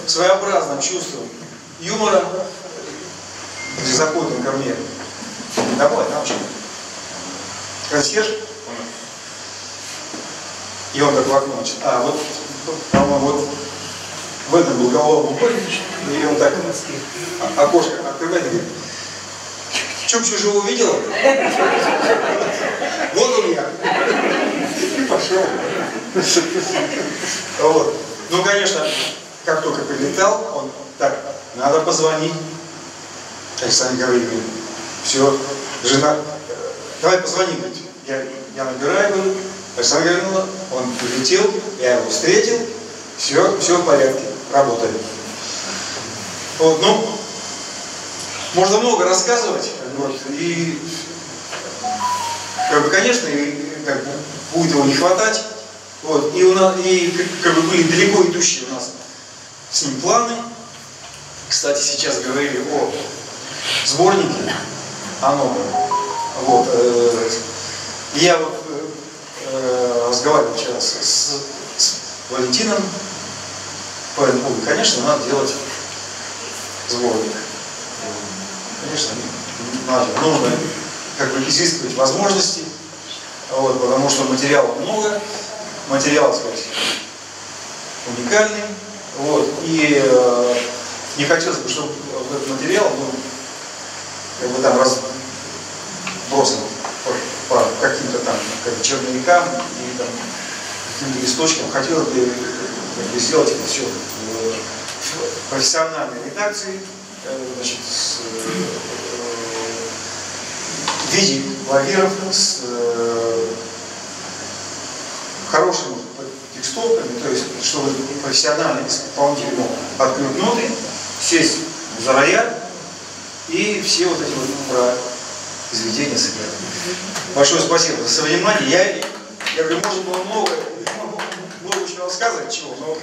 [SPEAKER 8] своеобразным чувством юмора, заходим ко мне домой, там что, консьерж, и он так в окно, значит, вот, по-моему, вот в этом был головом уходит, и он так окошко открывает и говорит, чем чужого увидела? Вот он я. И пошел. Вот. Ну, конечно, как только прилетал, он так, надо позвонить. Александр Гаврилович, все, жена, давай позвони, говорит. Я набираю, говорю, Александр Гаврилович, он прилетел, я его встретил, все в порядке, работали. Вот, ну, можно много рассказывать, вот, и, как бы, конечно, как бы, будет его не хватать, вот, и как бы были далеко идущие у нас с ним планы. Кстати, сейчас говорили о сборнике, о новом. Вот, я вот разговаривал вчера с Валентином по этому поводу. Конечно, надо делать сборник. Конечно, нужно как бы изыскивать возможности, вот, потому что материалов много, материал, сказать, уникальный, вот, и не хотелось бы, чтобы этот материал был как бы там разбросан по каким-то там черновикам и там каким-то листочкам. Хотелось бы как бы сделать это все в профессиональной редакции, значит, в виде клавиров, с хорошими текстовками, то есть, чтобы профессиональный исполнитель мог открыть ноты, сесть за рояль и все вот эти вот произведения сыграть. Большое спасибо за свое внимание. Я говорю, можно было много еще рассказывать, чего, но...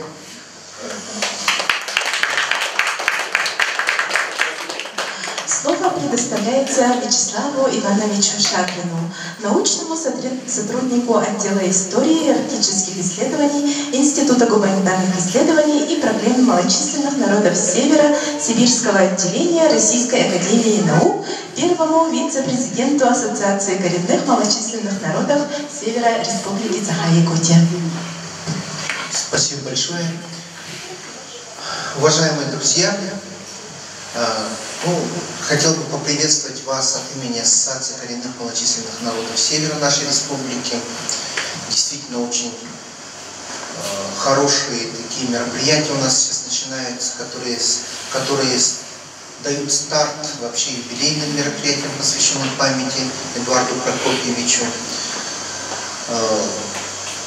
[SPEAKER 1] Слово предоставляется Вячеславу Ивановичу Шадрину, научному сотруднику отдела истории и арктических исследований Института гуманитарных исследований и проблем малочисленных народов Севера Сибирского отделения Российской академии наук, первому вице-президенту Ассоциации коренных малочисленных народов Севера Республики Саха-Якутия.
[SPEAKER 2] Спасибо большое. Уважаемые друзья, хотел бы поприветствовать вас от имени Ассоциации коренных малочисленных народов Севера нашей республики. Действительно очень хорошие такие мероприятия у нас сейчас начинаются, которые дают старт вообще юбилейным мероприятиям, посвященным памяти Эдуарду Прокопьевичу.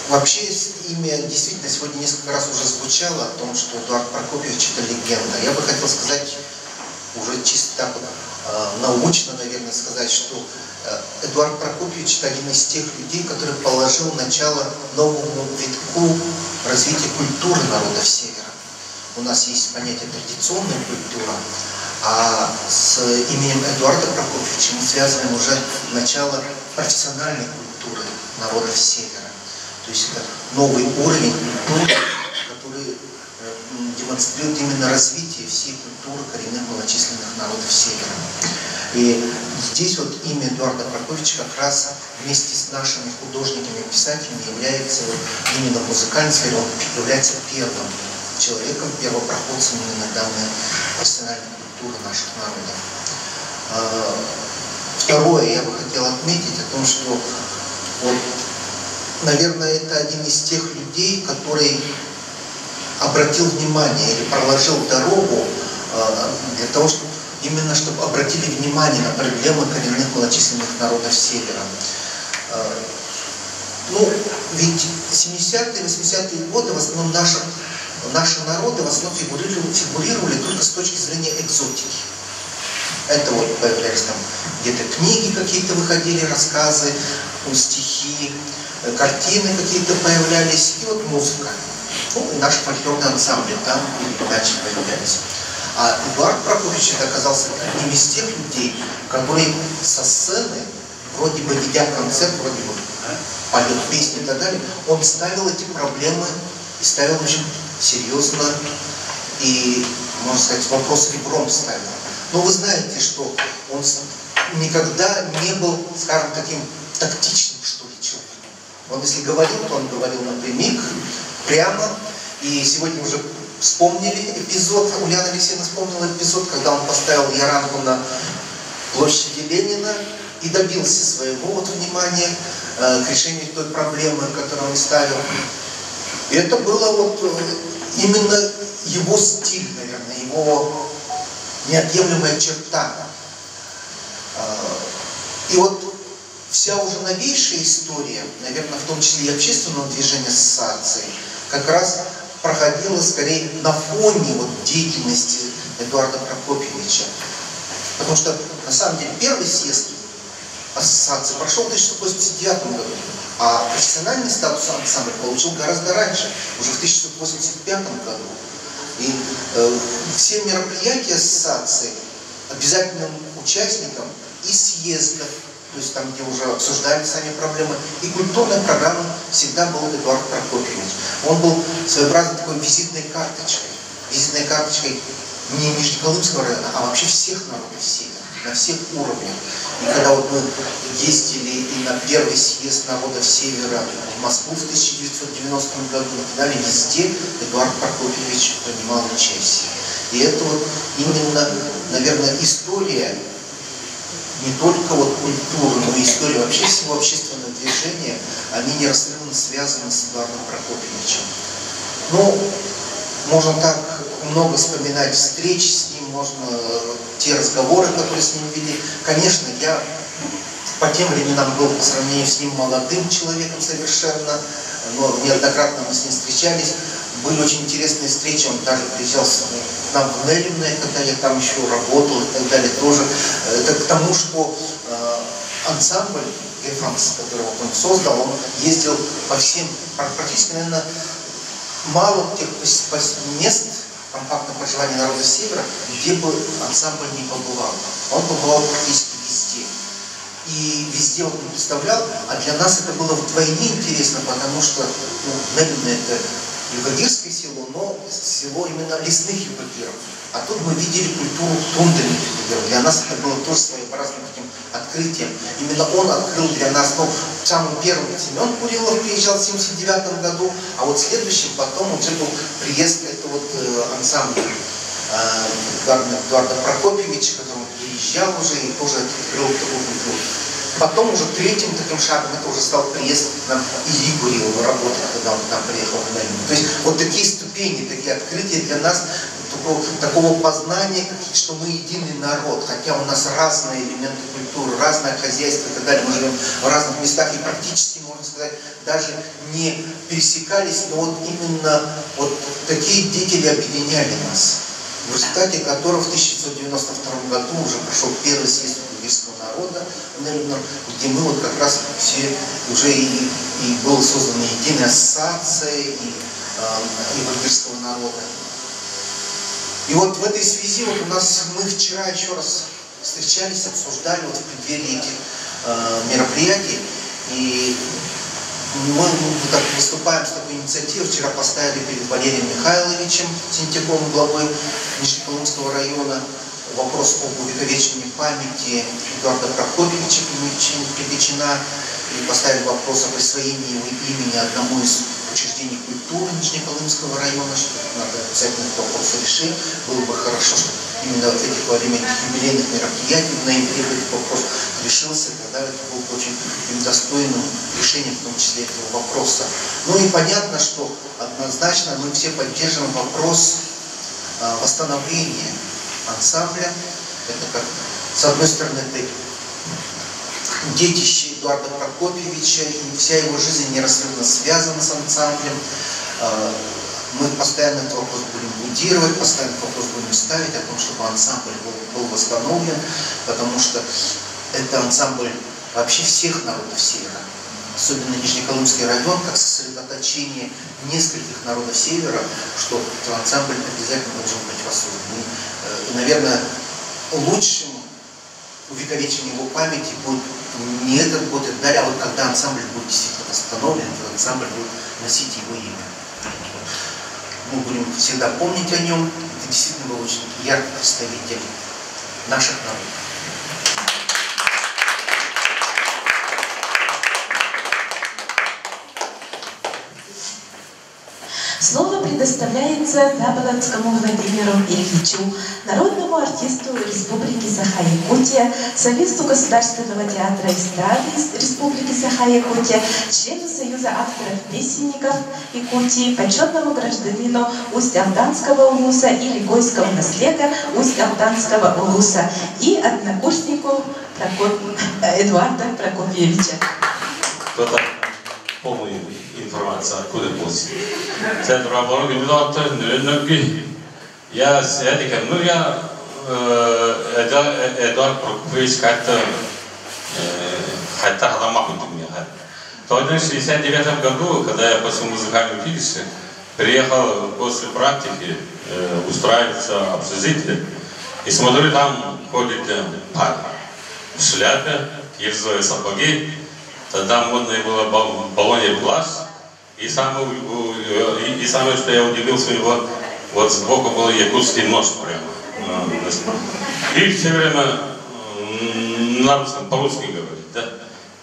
[SPEAKER 2] Вообще имя действительно сегодня несколько раз уже звучало о том, что Эдуард Прокопьевич это легенда. Я бы хотел сказать, уже чисто так научно, наверное, сказать, что Эдуард Прокопьевич это один из тех людей, который положил начало новому витку развития культуры народов Севера. У нас есть понятие традиционная культура, а с именем Эдуарда Прокопьевича мы связываем уже начало профессиональной культуры народов Севера. То есть это новый уровень культуры, который демонстрирует именно развитие всей культуры коренных малочисленных народов Севера. И здесь вот имя Эдуарда Прокопьевича как раз вместе с нашими художниками и писателями является именно в музыкальной сфере, он является первым человеком, первопроходцем именно данной профессиональной культуры наших народов. Второе, я бы хотел отметить о том, что вот, наверное, это один из тех людей, который обратил внимание или проложил дорогу для того, чтобы именно чтобы обратили внимание на проблемы коренных малочисленных народов Севера. Ведь 70-е, 80-е годы в основном наши народы в основном фигурировали только с точки зрения экзотики. Это вот появлялись там где-то книги какие-то выходили, рассказы, стихи, картины какие-то появлялись, и вот музыка. И наши фольклорные ансамбли там или иначе появлялись. А Эдуард Прокопьевич оказался одним из тех людей, которые со сцены, вроде бы ведя концерт, вроде бы поет песни и так далее, он ставил эти проблемы и ставил очень серьезно и, можно сказать, вопрос ребром ставил. Но вы знаете, что он никогда не был, скажем, таким тактичным, что ли, человеком. Он если говорил, то он говорил напрямик, прямо. И сегодня уже вспомнили эпизод, Ульяна Алексеевна вспомнила эпизод, когда он поставил яранку на площади Ленина и добился своего вот внимания к решению той проблемы, которую он ставил. И это было вот именно его стиль, наверное, его неотъемлемая черта. И вот вся уже новейшая история, наверное, в том числе и общественного движения ассоциации, как раз проходила скорее на фоне вот деятельности Эдуарда Прокопьевича. Потому что, на самом деле, первый съезд ассоциации прошел в 1689 году, а профессиональный статус ансамбля получил гораздо раньше, уже в 1685 году. И все мероприятия ассоциации обязательным участникам и съездов, то есть там, где уже обсуждали сами проблемы, и культурной программой всегда был Эдуард Прокопьевич. Он был своеобразной такой визитной карточкой не Нижнеколымского района, а вообще всех народов Севера, на всех уровнях. И когда вот мы ездили и на первый съезд народов Севера в Москву в 1990 году, везде Эдуард Прокопьевич принимал участие. И это вот именно, наверное, история не только вот культуры, но и история вообще всего общественного движения, они неразрывно связаны с Эдуардом Прокопьевичем. Можно так много вспоминать встреч с ним, можно те разговоры, которые с ним вели. Конечно, я по тем временам был по сравнению с ним молодым человеком совершенно, но неоднократно мы с ним встречались. Были очень интересные встречи, он даже приезжал к нам в Нелемное, когда я там еще работал и так далее тоже. Это к тому, что ансамбль Гефанс, который вот он создал, он ездил по всем, практически, наверное, мало тех мест компактное проживание народа Севера, где бы ансамбль не побывал. Он побывал практически везде. И везде он представлял, а для нас это было вдвойне интересно, потому что Неллин это югагирское село, но село именно лесных югагиров. А тут мы видели культуру тундренных югагиров. Для нас это было тоже своеобразным таким открытием. Именно он открыл для нас, самым первым Семен Курилов приезжал в 1979 году, а вот следующим потом уже был приезд этого ансамбля Эдуарда Прокопьевича, который приезжал уже и тоже открыл такую культуру. Потом уже третьим таким шагом это уже стал приезд Ильи Курилова работать, когда он к нам приехал в Неллин. То есть вот такие ступени, такие открытия для нас, такого познания, что мы единый народ, хотя у нас разные элементы культуры, разное хозяйство и так далее, мы живем в разных местах и практически, можно сказать, даже не пересекались, но вот именно вот такие деятели объединяли нас, в результате которого в 1992 году уже прошел первый съезд югагирского народа, где мы вот как раз все уже и была создана единая ассоциация югагирского народа. И вот в этой связи вот у нас, мы вчера еще раз встречались, обсуждали вот в преддверии этих мероприятий, и мы так выступаем с такой инициативой. Вчера поставили перед Валерием Михайловичем Синтяковым, главой Нижнеколымского района, вопрос об увековечении памяти Эдуарда Прокопьевича Пеличина, и поставили вопрос о присвоении его имени одному из учреждений культуры Нижнеколымского района, что надо обязательно этот вопрос решить. Было бы хорошо, чтобы именно во время этих юбилейных мероприятий в ноябре этот вопрос решился, тогда это было бы очень достойным решением, в том числе этого вопроса. Ну и понятно, что однозначно мы все поддерживаем вопрос восстановления ансамбля. Это как, с одной стороны, это детище Эдуарда Прокопьевича, и вся его жизнь неразрывно связана с ансамблем. Мы постоянно этот вопрос будем будировать, постоянно этот вопрос будем ставить о том, чтобы ансамбль был восстановлен, потому что это ансамбль вообще всех народов Севера, особенно Нижнеколымский район, как сосредоточение нескольких народов Севера, что этот ансамбль обязательно должен быть воссоздан. И, наверное, лучшим увековечением его памяти будет не этот год и далее, а вот когда ансамбль будет действительно восстановлен, этот ансамбль будет носить его имя. Мы будем всегда помнить о нем. Это действительно был очень яркий представитель наших народов.
[SPEAKER 1] Слово предоставляется Заболотскому Владимиру Ильичу, народному артисту Республики Саха-Якутия, солисту Государственного театра эстрады Республики Саха-Якутия, члену Союза авторов-песенников Якутии, почетному гражданину Усть-Алданского улуса и Лигойского наследия Усть-Алданского улуса и однокурснику Эдуарда Прокопьевича.
[SPEAKER 9] Кто-то полную информацию, откуда после. Центр обороны Милота, я с Эдиком, Эдуард Прокопьевич как-то хотя халамаху меня. В 1969 году, когда я после музыкального училища приехал после практики устраиваться в общежитие, и смотрю, там ходит парень в шляпе, кирзовые сапоги. Тогда модное было баллоне плащ. И самое, что я удивился, его вот сбоку был якутский нож прямо. И все время на русском, по-русски говорит. Да?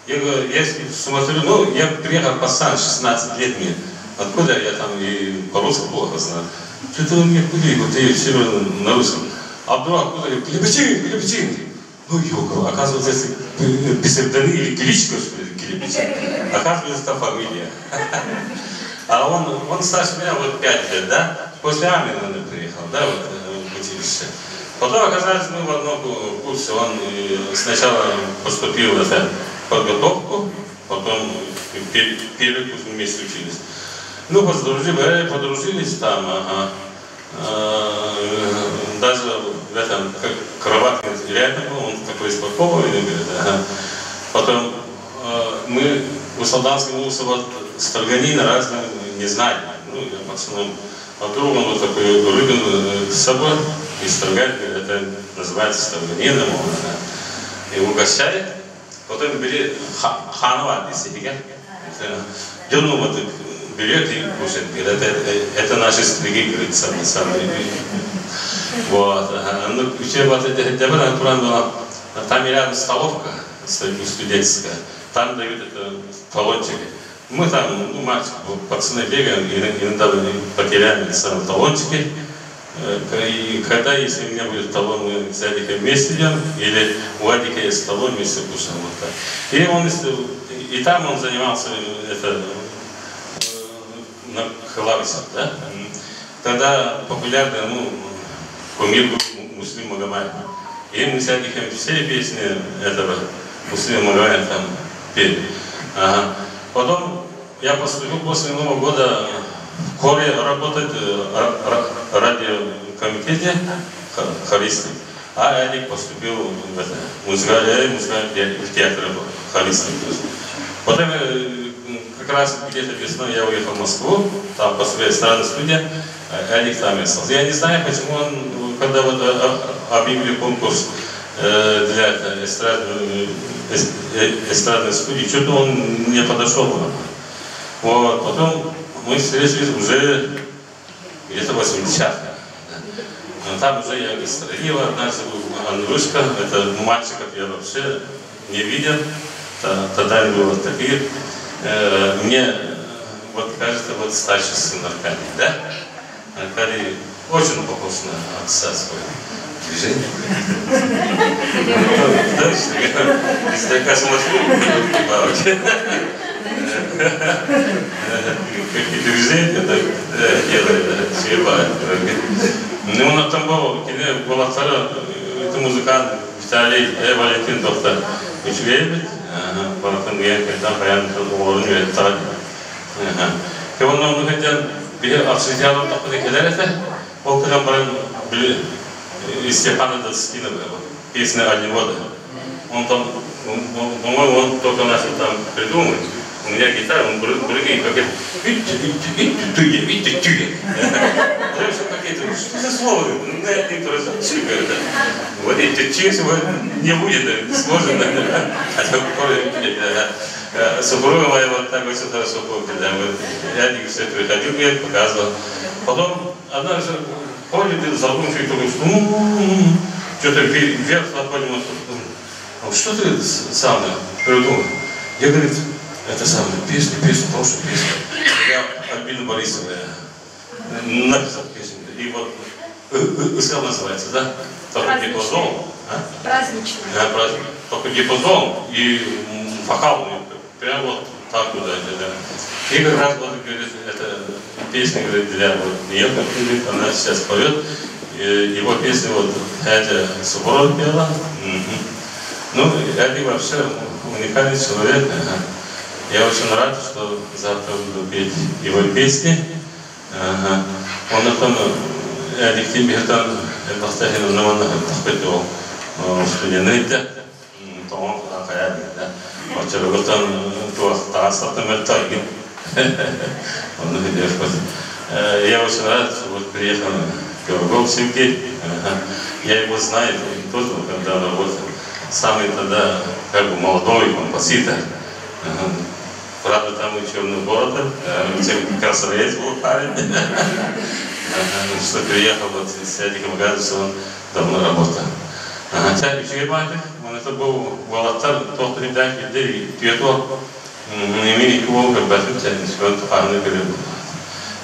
[SPEAKER 9] Я говорю, я смотрю, я приехал пацан, 16 лет мне. Откуда я там и по-русски плохо знаю? Что-то он мне куди, вот я все время на русском. А вдруг откуда я, Клепечин. Ну, ёкало, оказывается, это псевдоним или кличка, что ли, Клепечин. Оказывается, это фамилия. А он старше меня вот 5 лет, да? После армии, наверное, приехал, да, вот в училище. Потом оказалось, мы в одном курсе, он сначала поступил в подготовку, потом первый курс вместе учились. Ну, подружились там, даже в этом кроватке реально был, он такой спокойный, говорит, Потом мы в Салданском улусе вот Строганина разные не знали. Ну, я в основном А вдруг он вот такой рыбин с собой и строгает, это называется строганина, и угощает. Потом берет ханова от себя, дюну вот берет и кушает. Это наши стриги, говорит, самые. Вот. Ну, там рядом столовка студенческая, там дают это талончики. Мы там, ну, мальчик, пацаны бегаем, иногда потеряем эти самые талончики. И когда, если у меня будет талон, мы с Адикой вместе идем, или у Адика есть талон, вместе кушаем. Вот так. И он, и там он занимался это, на Халависе, да? Тогда популярный, ну, кумир был Муслим Магомаев. И мы с Адиком все песни этого Муслима Магомаева там пели. Ага. Потом я поступил после Нового года в Коре работать в радиокомитете хористом, а Адик поступил в это, музыкальный театр хористом. Потом как раз где-то весной я уехал в Москву, там поступила эстрадная студия, Адик там остался. Я не знаю, почему он, когда вот объявили конкурс для эстрадной студии, что-то он не подошел к нам. Вот, потом мы встретились уже где-то 80-х. Там уже я гастролил, однажды был Андрюшка, это мальчиков я вообще не видел, тогда был вот такие. Мне вот кажется, вот старший сын Аркадий, да? Аркадий очень похож на отца своего. Движение. Да, издалека смотрю, какие движения делает, черепает. Ну, он там был, была вторая, это музыкант Виталий Валентин доктор Учвейбит, потом я там прямо уровень Виталий. И он нам хотел, обсудил такой келерете, он прям из Степана Доскинова, песня «Огневода». Он там, по-моему, он только начал там придумать. У меня гитара, он прыгает, как это, видите, какие-то, что за слово? Ну, это не различие, говорит. Вот эти сегодня не будет, сложно, а супруга моя вот так очень хорошо помнит, я не все приходил, я показывал. Потом однажды ходит и задумчивый, и думает, что-то вверх поднимал, что ты самое придумал? Я, говорит, это самая песня, хорошая песня. Я Альбина Борисова написал песню. И вот СЛ называется, да? Только диапазон.
[SPEAKER 4] Праздничный.
[SPEAKER 9] Да, праздник. Только диапазон и вокал. Прям вот так туда. И как раз вот, говорит, эта песня, говорит, для вот нее, она сейчас поет. Его песня вот Хадя Субород пела. Ну, Эдди вообще уникальный человек. Я очень рад, что завтра буду петь его песни. Он там, Эдди Кимбертон, постоянно на манах тахпету студенты. То он кая, да. Вот человек там то остался там это. Он идет. Я очень рад, что вот приехал Пирогов Сергей. Я его знаю, тоже когда он работал. Самый тогда как бы молодой композитор. Правда, там и черный город, чем красавец был парень. Что приехал вот с Эдиком Гаджем, он давно работал. Хотя еще он это был волонтер, тот ребят, где пьету, имени кого как бы отвечать, что он парный перебыл.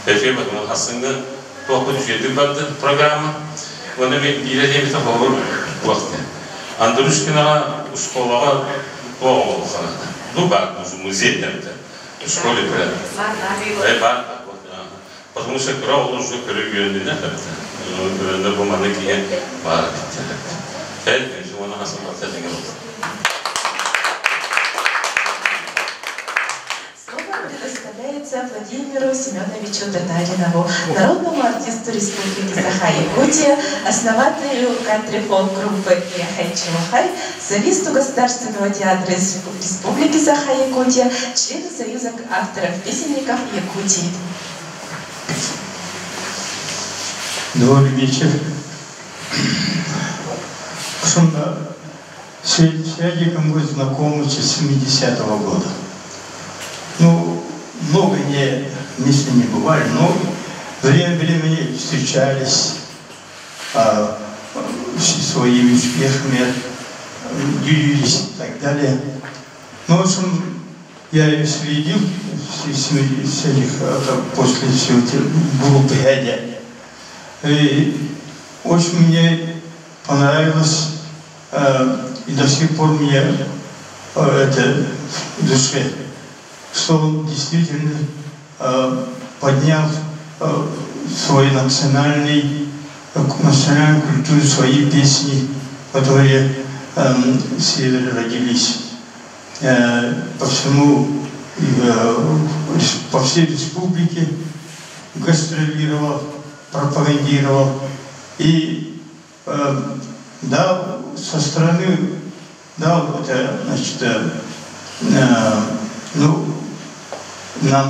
[SPEAKER 9] Теперь вот он Асынга, только чьи-то программа, он имеет там власти. Андрюшкина школа полного хана. Ну, бар, музей в школе прям. Потому что крау уже перегрели, да, как-то. На бумаге бар. Это же он нас не говорит.
[SPEAKER 1] Предоставляется Владимиру Семеновичу Татаринову, народному артисту Республики Саха-Якутия, основателю кантри-фолк-группы «Яхай Чилахай», солисту Государственного театра Республики Саха-Якутия, члену Союза авторов-песенников Якутии.
[SPEAKER 10] Добрый вечер. В общем, с Эдиком мы знакомы с 70-го года. Ну, много вместе не бывали, но время времени встречались, своими успехами делились и так далее. Ну, в общем, я ее следил после всего группы «Эдя». И очень мне понравилось, и до сих пор мне это в душе, что он действительно поднял свой национальную культуру, свои песни, которые в севере родились по всей республике, гастролировал, пропагандировал и дал со стороны, нам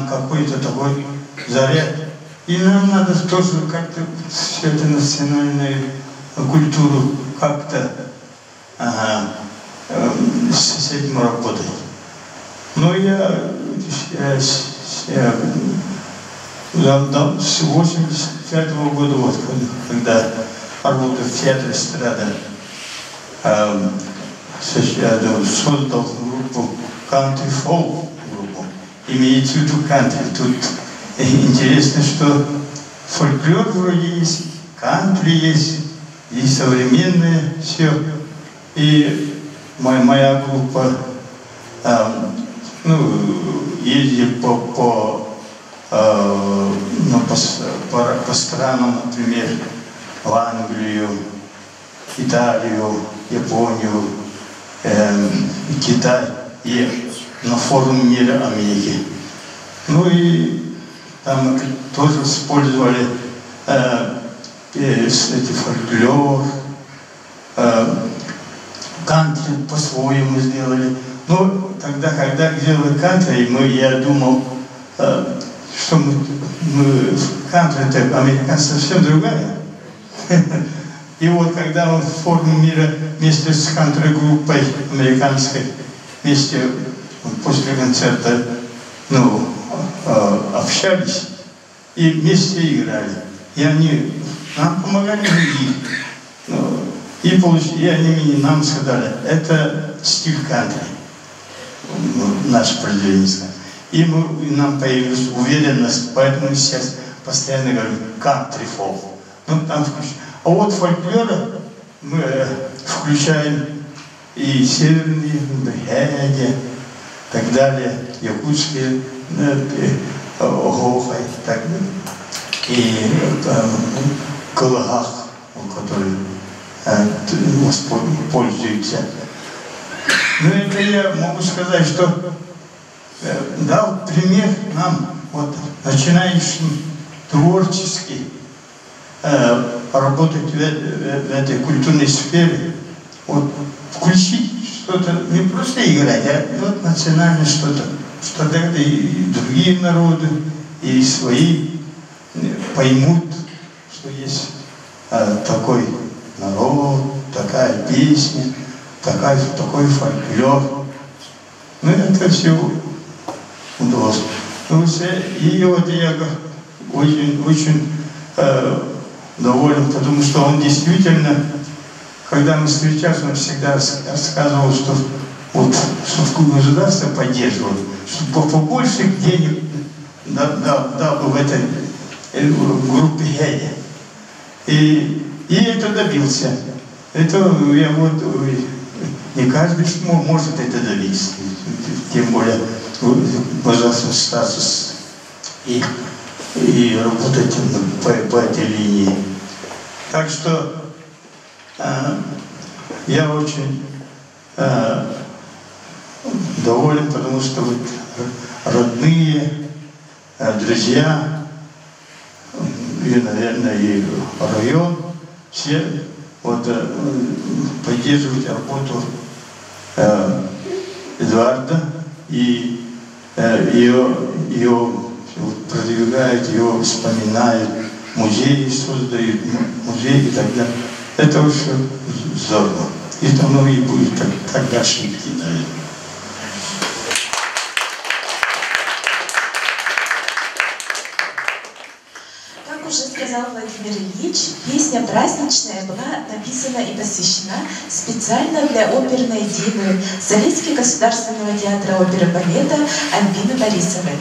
[SPEAKER 10] какой-то такой заряд. И нам надо тоже как-то всю эту национальную культуру как-то с этим работать. Но я с 85-го года, вот, когда работал в театре эстрады, создал группу Country Folk группу. Имеется в виду country. Тут интересно, что фольклор вроде есть, кантри есть, и современное все. И моя группа ездит по странам, например, в Англию, Италию, Японию, Китай и на форум мира Америки. Ну и там тоже использовали эти фольклор, кантри по-своему сделали. Ну, тогда, когда делали кантри, я думал, что кантри-то американцы совсем другая. И вот когда он в форуме мира вместе с кантри-группой американской, вместе после концерта, общались и вместе играли. И они нам помогали другим. И они нам сказали, это стиль кантри, наше произведение. И нам появилась уверенность, поэтому сейчас постоянно говорим country folk. А вот фольклора мы включаем и северные, Эдя, и так далее, якутские, Гохай, и Калагах, который пользуется. Ну, это я могу сказать, что дал пример нам, вот, начинающим творчески работать в этой культурной сфере, вот, включить что-то, не просто играть, а вот национальное что-то, что тогда и другие народы, и свои поймут, что есть такой народ, такая песня, такой фольклор. Ну, это все удалось. И вот я очень доволен, потому что он действительно, когда мы встречались, он всегда рассказывал, что вот государство поддерживало, что побольше денег дал бы в этой группе «Эдя». И это добился. Это я вот не каждый может это добиться, тем более возрастной статус и работать по этой линии. Так что я очень доволен, потому что вот родные, друзья, и, наверное, и район, все вот поддерживают работу Эдуарда и ее продвигают, ее вспоминают, музеи создают, музеи и так далее. Это все здорово. И оно и будет так дальше идти, наверное.
[SPEAKER 1] Как уже сказал Владимир Ильич, песня праздничная была написана и посвящена специально для оперной дивы Советского государственного театра оперы и балета Альбины Борисовой.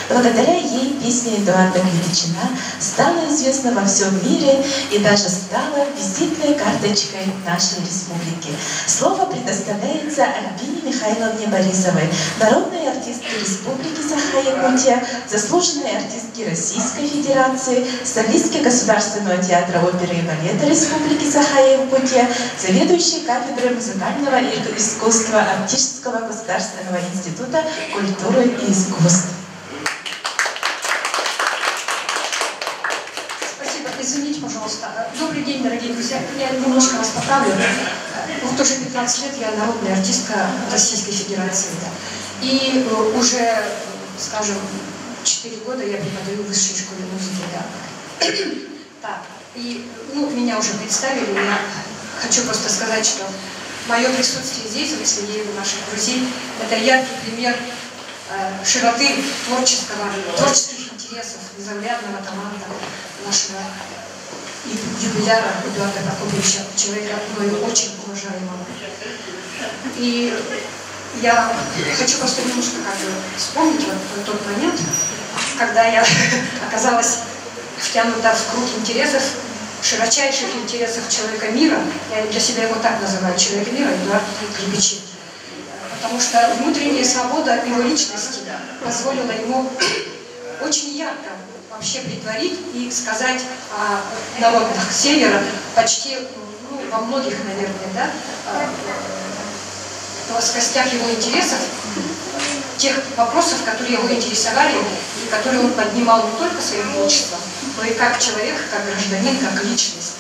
[SPEAKER 1] Благодаря ей песня Эдуарда Клевичина стала известна во всем мире и даже стала визитной карточкой нашей республики. Слово предоставляется Альбине Михайловне Борисовой, народной артистке Республики Саха-Якутия, заслуженной артистке Российской Федерации, солистке Государственного театра оперы и балета Республики Саха-Якутия, заведующей кафедрой музыкального искусства Оптического государственного института культуры и искусств.
[SPEAKER 11] Извините, пожалуйста. Добрый день, дорогие друзья. Я немножко вас поправлю. Вот уже 15 лет я народная артистка Российской Федерации. Да. И уже, скажем, 4 года я преподаю в высшей школе музыки. Да. Так, и меня уже представили. Я хочу просто сказать, что мое присутствие здесь, в среди наших друзей, это яркий пример широты творческих интересов, незаурядного таланта нашего юбиляра Эдуарда Прокопьевича, человека мною очень уважаемого. И я хочу просто немножко вспомнить вот тот момент, когда я оказалась втянута в круг интересов, широчайших интересов человека мира. Я для себя его так называю, человек мира Эдуард Клевичин. Потому что внутренняя свобода его личности позволила ему очень ярко вообще притворить и сказать о народах Севера почти, во многих, наверное, да, плоскостях его интересов, тех вопросов, которые его интересовали и которые он поднимал не только своим творчеством, но и как человек, как гражданин, как личность.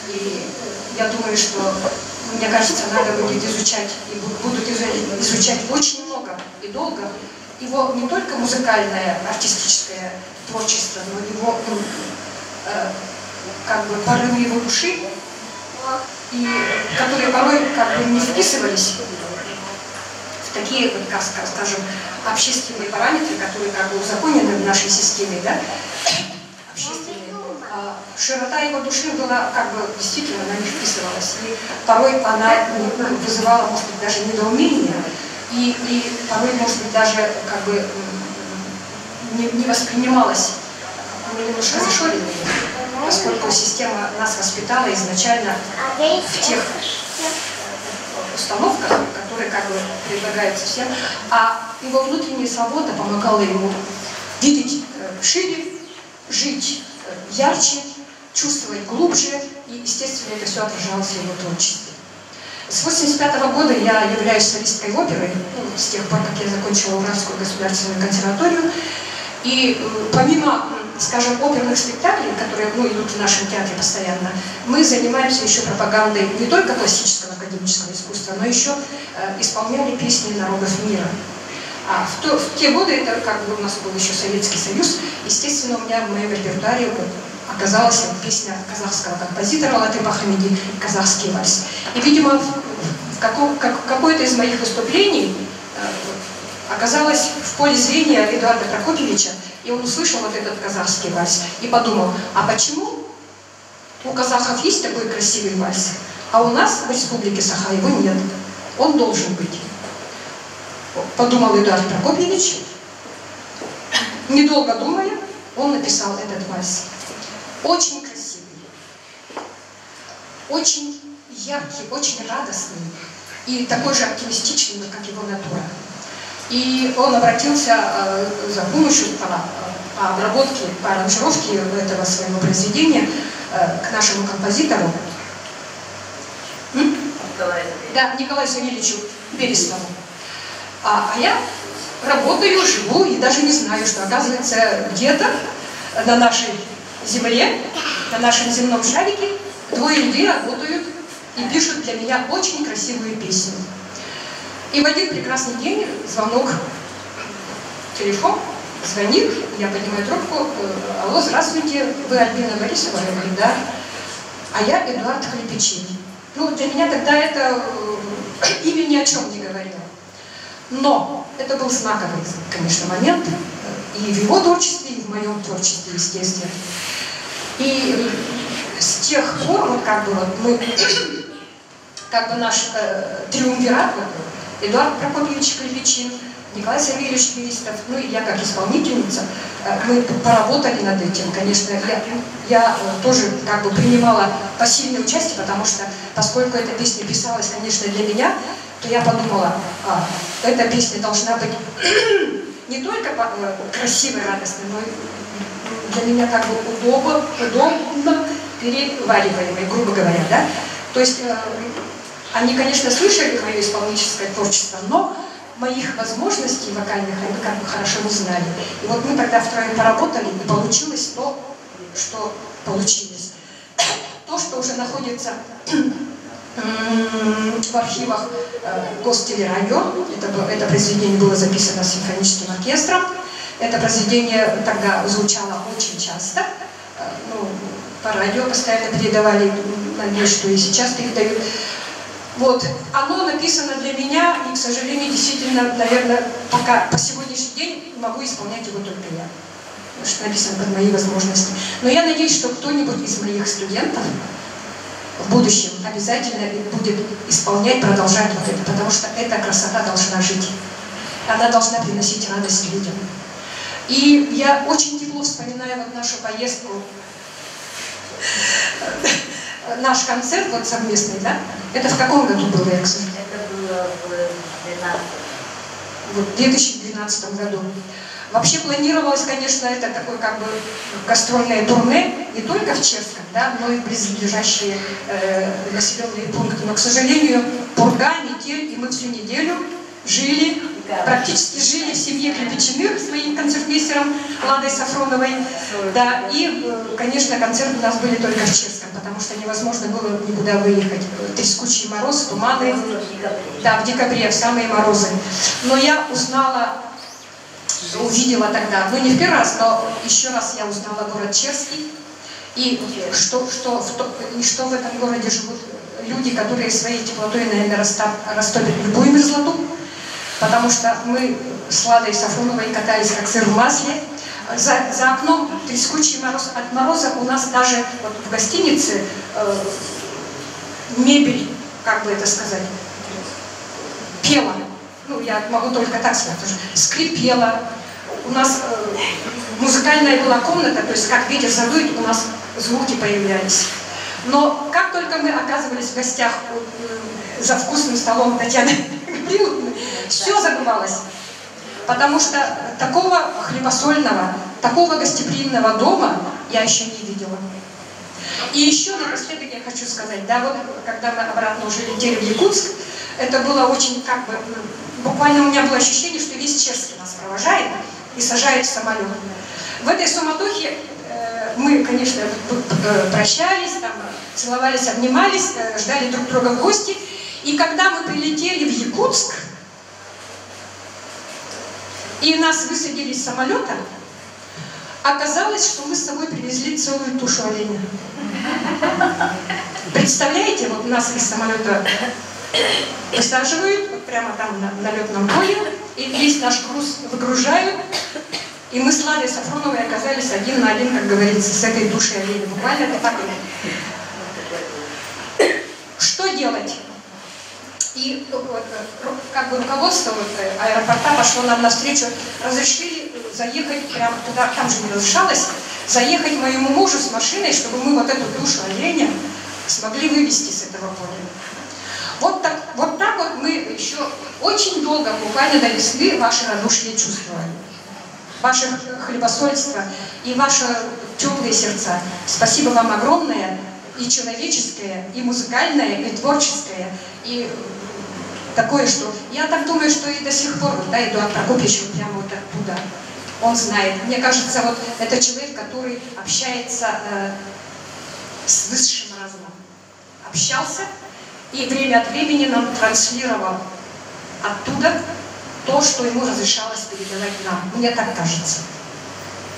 [SPEAKER 11] И я думаю, что, мне кажется, надо будет изучать, и будут изучать очень много и долго его не только музыкальное, артистическое творчество, но его порывы его души, и которые порой не вписывались в такие, скажем, общественные параметры, которые узаконены в нашей системе, да, общественные. Широта его души была действительно, она не вписывалась, и порой она вызывала, может быть, даже недоумение, и порой, может быть, даже не воспринималась, немножко зашоренной, поскольку система нас воспитала изначально в тех установках, которые предлагаются всем, а его внутренняя свобода помогала ему видеть шире, жить ярче, чувствовать глубже, и, естественно, это все отражалось в его творчестве. С 1985 года я являюсь солисткой оперы, с тех пор, как я закончила Уральскую государственную консерваторию. И помимо, скажем, оперных спектаклей, которые идут в нашем театре постоянно, мы занимаемся еще пропагандой не только классического академического искусства, но еще исполняли песни народов мира. А в те годы, это у нас был еще Советский Союз, естественно, у меня в моем репертуаре оказалась песня казахского композитора Латыпа Хамиди «Казахский вальс». И, видимо, в какое-то из моих выступлений оказалась в поле зрения Эдуарда Прокопьевича, и он услышал вот этот казахский вальс и подумал, а почему у казахов есть такой красивый вальс, а у нас в Республике Саха его нет, он должен быть. Подумал Эдуард Прокопьевич, недолго думая, он написал этот вальс. Очень красивый, очень яркий, очень радостный и такой же оптимистичный, как его натура. И он обратился за помощью по обработке, по аранжировке этого своего произведения к нашему композитору, Николаю Савельевичу Берестову. А я работаю, живу и даже не знаю, что, оказывается, где-то на нашей земле, на нашем земном шарике двое людей работают и пишут для меня очень красивую песню. И в один прекрасный день звонок, телефон, звонит, я поднимаю трубку, алло, здравствуйте, вы Альбина Борисова? Я говорю, да. А я Эдуард Хлепичин. Ну, для меня тогда это имя ни о чем не говорило. Но это был знаковый, конечно, момент и в его творчестве, и в моем творчестве, естественно. И с тех пор, вот как бы вот мы, как бы наш триумвират, Эдуард Прокопьевич Хлепичин, Николай Савельевич Феистов, ну и я как исполнительница, мы поработали над этим. Конечно, я тоже как бы принимала пассивное участие, потому что, поскольку эта песня писалась, конечно, для меня, то я подумала, эта песня должна быть не только красивой, радостной, но и для меня как бы удобно перевариваемой, грубо говоря, да. То есть они, конечно, слышали мое исполнительское творчество, но моих возможностей вокальных они как бы хорошо не знали. И вот мы тогда втроем поработали, и получилось то, что получилось. То, что уже находится в архивах Гостелерадио. Это произведение было записано симфоническим оркестром. Это произведение тогда звучало очень часто. Ну, по радио постоянно передавали, надеюсь, что и сейчас передают. Вот. Оно написано для меня, и, к сожалению, действительно, наверное, пока по сегодняшний день могу исполнять его только я. Потому что написано под мои возможности. Но я надеюсь, что кто-нибудь из моих студентов в будущем обязательно будет исполнять, продолжать вот это, потому что эта красота должна жить. Она должна приносить радость людям. И я очень тепло вспоминаю вот нашу поездку, наш концерт вот совместный, да? Это в каком году было, я, кстати?
[SPEAKER 5] Это было
[SPEAKER 11] в 2012 году. Вообще планировалось, конечно, это такое как бы гастрольное турне не только в Черском, да, но и в близлежащие населенные пункты. Но, к сожалению, пурга, метель, и мы всю неделю жили, практически жили в семье Хлепичиных с моим концертмейстером Ладой Сафроновой. Да, и, конечно, концерты у нас были только в Черском, потому что невозможно было никуда выехать. Трескучий мороз, туманы. Да, в декабре, в самые морозы. Но я узнала, увидела тогда, ну не в первый раз, но еще раз я узнала город Черский. И что в этом городе живут люди, которые своей теплотой, наверное, растопят любую мерзлоту. Потому что мы с Ладой Сафроновой катались как сыр в масле. За окном трескучий мороз. От мороза у нас даже вот в гостинице мебель, как бы это сказать, пела. Ну, я могу только так сказать уже. Скрипела. У нас музыкальная была комната, то есть как ветер задует, у нас звуки появлялись. Но как только мы оказывались в гостях за вкусным столом Татьяны Гавриловны, все забывалось. Потому что такого хлебосольного, такого гостеприимного дома я еще не видела. И еще напоследок я хочу сказать, да, вот когда мы обратно уже летели в Якутск, это было очень как бы, буквально у меня было ощущение, что весь Черский нас провожает и сажает в самолет. В этой суматохе мы, конечно, прощались, там, целовались, обнимались, ждали друг друга в гости. И когда мы прилетели в Якутск, и нас высадили с самолета, оказалось, что мы с собой привезли целую тушу оленя. Представляете, вот нас из самолета высаживают прямо там на летном поле, и весь наш груз выгружают, и мы с Ладой Сафроновой оказались один на один, как говорится, с этой тушей оленя. Буквально это так. Что делать? И как бы руководство аэропорта пошло нам навстречу, разрешили заехать прямо туда, там же не разрешалось, заехать моему мужу с машиной, чтобы мы вот эту тушу оленя смогли вывести с этого поля. Вот так мы еще очень долго, буквально до весны, ваше радушие чувствовали. Ваше хлебосольство и ваши теплые сердца. Спасибо вам огромное, и человеческое, и музыкальное, и творческое, и такое, что... Я так думаю, что и до сих пор, да, Эдуард Прокопьевич вот прямо вот оттуда. Он знает. Мне кажется, вот это человек, который общается с высшим разумом. Общался и время от времени нам транслировал оттуда то, что ему разрешалось передавать нам. Мне так кажется.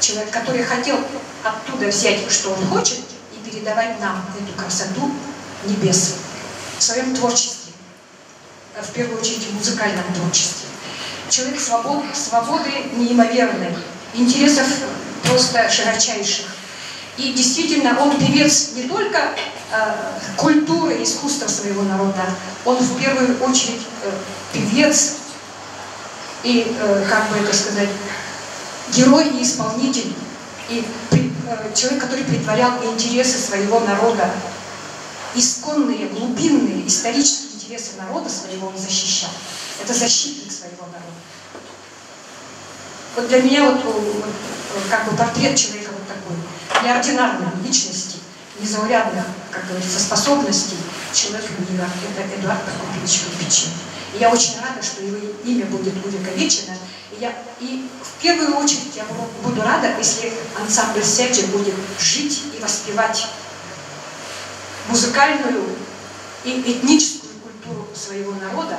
[SPEAKER 11] человек, который хотел оттуда взять, что он хочет, и передавать нам эту красоту небес в своем творчестве, в первую очередь в музыкальном творчестве. Человек свободы неимоверной, интересов просто широчайших. И действительно, он певец не только культуры и искусства своего народа, он в первую очередь певец и, как бы это сказать, герой и исполнитель, и человек, который претворял интересы своего народа, исконные, глубинные, исторические интересы народа своего он защищал. Это защитник своего народа. Вот для меня вот как бы портрет человека вот такой, неординарной личности, незаурядных, как говорится, способностей человека мира. Это Эдуард Прокопьевич Кирпичин. И я очень рада, что его имя будет увековечено. И в первую очередь я буду рада, если ансамбль Седжи будет жить и воспевать музыкальную и этническую культуру своего народа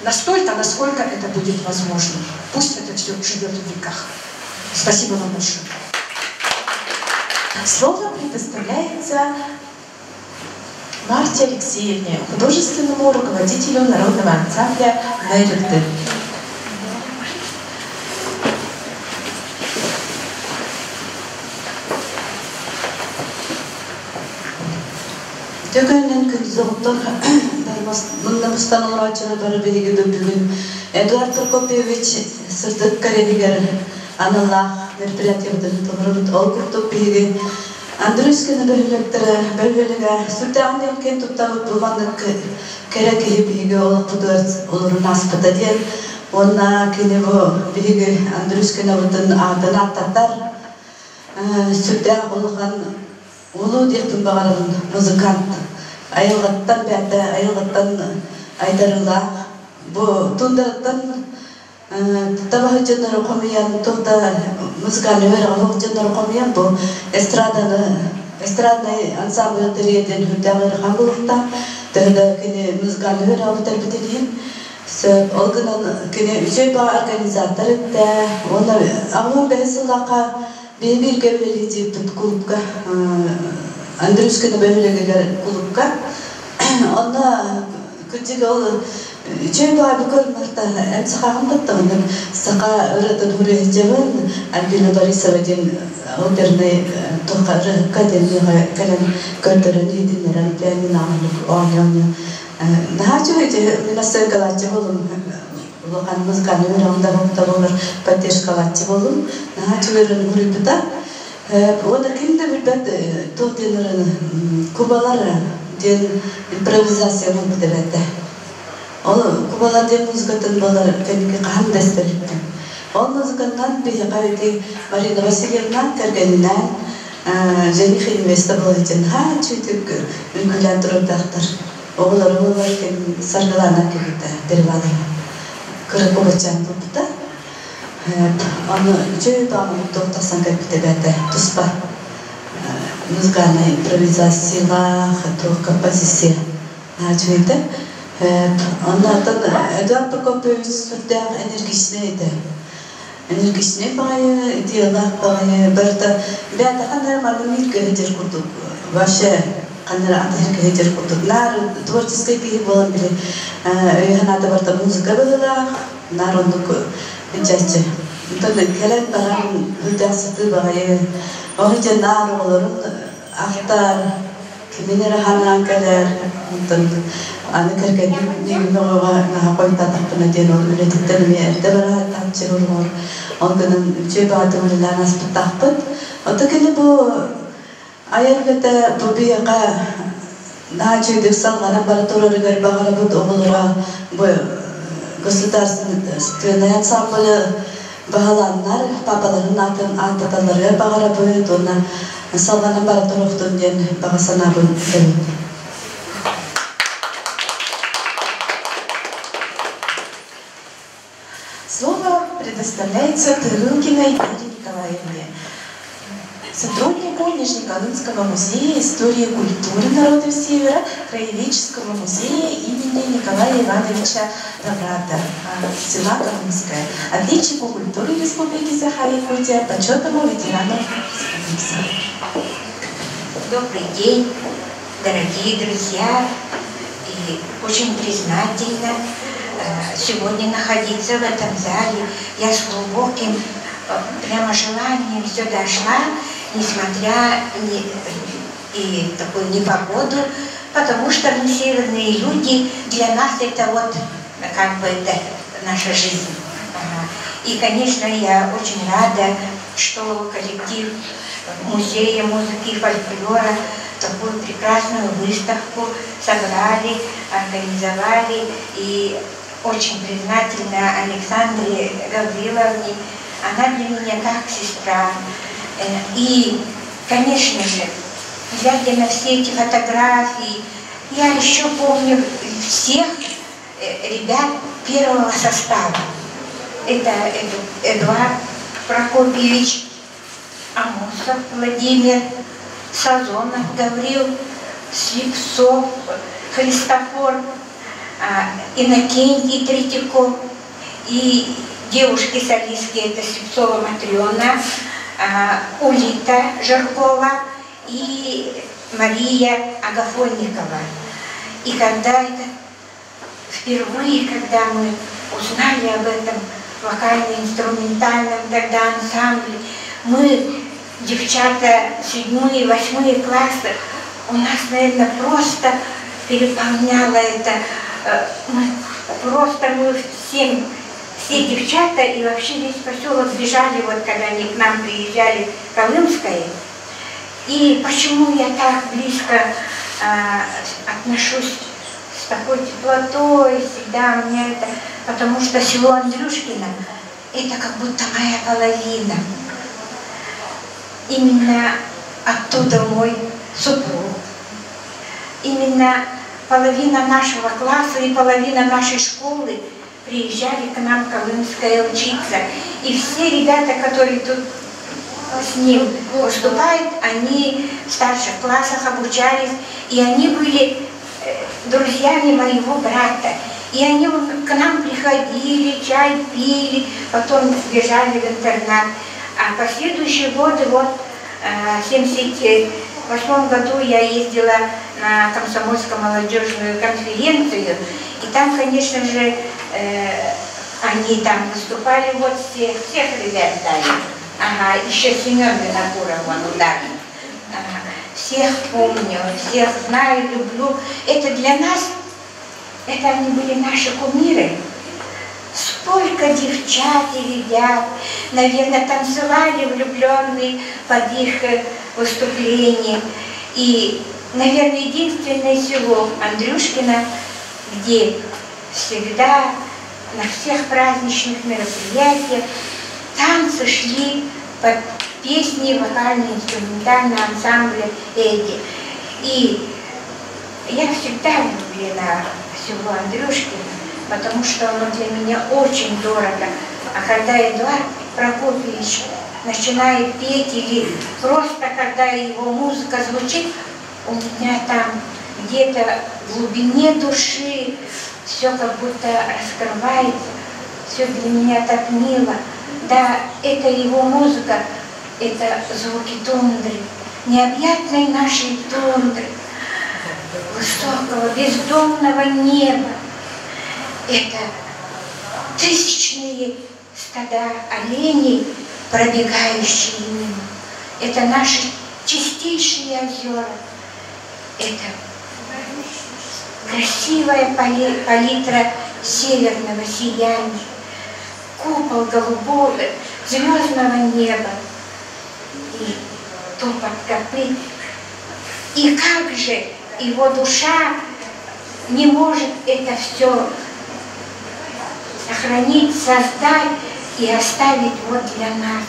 [SPEAKER 11] настолько, насколько это будет возможно. Пусть это все живет в веках. Спасибо вам большое.
[SPEAKER 1] Слово предоставляется Марте Алексеевне, художественному руководителю народного ансамбля «Найрыкты».
[SPEAKER 12] Tökönün kızıltır, bundan olacağını bari bilgi bugün. Эдуард Прокопьевич сырдык каредигер аналах мероприятияларын тоғырып олгуртук биги Андрюскины бөлгөлүгө сүртәгән элкен тупталып булгандык керек биги олакпыдыр олорун аспыта ден онна кине бу биги Андрюскины бутын атын аттар сүртәг болган улуу диктин багарын музыкант айылгаттан бәдә айылгаттан айдарыла бу тундырдан табахы жөндөр комиян тохта музыкальный верах жөндөр комиян бу эстрадный ансамбль тереден хүтәгәр хабылыкта тәдә кине музыкальный верах тәбиден сөп олгынан кине үчөйба организатор да оны агын бесылака бебир кебели дип клубка Андрюскины бөлөгө клубка онда күтүгө ол Чейба букар марта эмсахагым тоттогун сака өрөтөн хүрежебен Альбина Борисова ден оперный токары академияга келен көрдөрөн идинерен пианиналык ойнойны нахачу эти минасыргалачы болум улган музыканы өрөндө болор поддержкалачы болум нахачу өрөн хүрүпүта оны кимде билбет токтенерин кубалары ден импровизация болуп дебете Ол кубалады музыкатын болар кәнеке қам дәстәліпті. Ол музыканнан бейі қабеті Марина Васильевна кәргенінен және хинвесті болайтын. Чөйтік мүмкілен тұрымдақтыр. Оғылар кен сарғылана кәбеті дервалы. Күрі көбітчан бұлды. Оны жөй бағын тоқтасан кәбеті бәді тұспа. Музыканы импровизациялар, композиция. Чөйті. Onlardan Эдуард Прокопьевич сүрдәк энергичнейді. Энергичней бағайы, идеялар бағайы. Бірді бәді қандар малымир кәдер күрдік. Ваше қандар антыр кәдер күрдік. Нар творческий кейі болан біле. Өйханады барда музыка болылақ. Нар ондық жайчы. Кәлен баран үдәсіті бағайы. Оғыжа нар оғыларын ақтар. Кеменері ханан кәлер. Аны кәргән нигенгәгә наһа кайта тапны ден ул үлетиттен миәрдә бара тапчыр ул. Аңгынан җебаты белән аспытапт. Атакеле бу аяргата бу бияга наҗидек салган аппаратуралар багара бу оглара бу государственный ансамбль багаланнар папаларын атын антаталары багара бу тона салган аппаратуралар ден багасана бу.
[SPEAKER 1] Слово предоставляется Тырылкиной Ирине Николаевне. сотруднику Нижнеколымского музея истории и культуры народов Севера, Краеведческого музея имени Николая Ивановича Раврата, села Колымское, отличнику культуры Республики Саха-Якутия, почетному ветерану республики.
[SPEAKER 13] Добрый день, дорогие друзья, и очень признательна сегодня находиться в этом зале. Я с глубоким прямо желанием сюда шла, несмотря и такую непогоду, потому что мы северные люди, для нас это вот как бы это наша жизнь. И, конечно, я очень рада, что коллектив Музея музыки и фольклора такую прекрасную выставку собрали, организовали. И очень признательна Александре Гавриловне. Она для меня как сестра. И, конечно же, глядя на все эти фотографии, я еще помню всех ребят первого состава. Это Эдуард Прокопьевич, Амосов Владимир, Сазонов Гаврил, Слепцов, Христофор, Иннокентий Третьяков и девушки-солистки, это Слепцова Матрена, Улита Жиркова и Мария Агафонникова. И когда это впервые, когда мы узнали об этом вокально-инструментальном тогда ансамбле, мы, девчата, 7-8 классы, у нас, наверное, просто переполняло это. Мы все девчата и вообще весь поселок бежали, вот когда они к нам приезжали в Колымское. И почему я так близко отношусь с такой теплотой всегда мне это, потому что село Андрюшкино это как будто моя половина. Именно оттуда мой супруг. Именно половина нашего класса и половина нашей школы приезжали к нам в Колымское учиться. И все ребята, которые тут с ним выступают, они в старших классах обучались, и они были друзьями моего брата. И они к нам приходили, чай пили, потом бежали в интернат. А последующие годы, вот в 1978 году я ездила на комсомольско-молодежную конференцию, и там, конечно же, они там выступали, вот всех ребят дали. Ага, еще Семен Винокуров, он ударник. Ага, всех помню, всех знаю, люблю. Это для нас, это они были наши кумиры. Сколько девчат и ребят, наверное, танцевали влюбленные под их выступлением. И, наверное, единственное село Андрюшкино, где всегда на всех праздничных мероприятиях танцы шли под песни вокально-инструментального ансамбля «Эдди». И я всегда влюблена в село Андрюшкино, потому что оно для меня очень дорого. А когда Эдуард Прокопьевич начинает петь, или просто когда его музыка звучит, у меня там где-то в глубине души все как будто раскрывается, все для меня так мило. Да, это его музыка, это звуки тундры, необъятной нашей тундры, высокого бездомного неба. Это тысячные стада оленей, пробегающие мимо. Это наши чистейшие озера. Это красивая палитра северного сияния, купол голубого звездного неба и топот копыт. И как же его душа не может это все сохранить, создать и оставить вот для нас.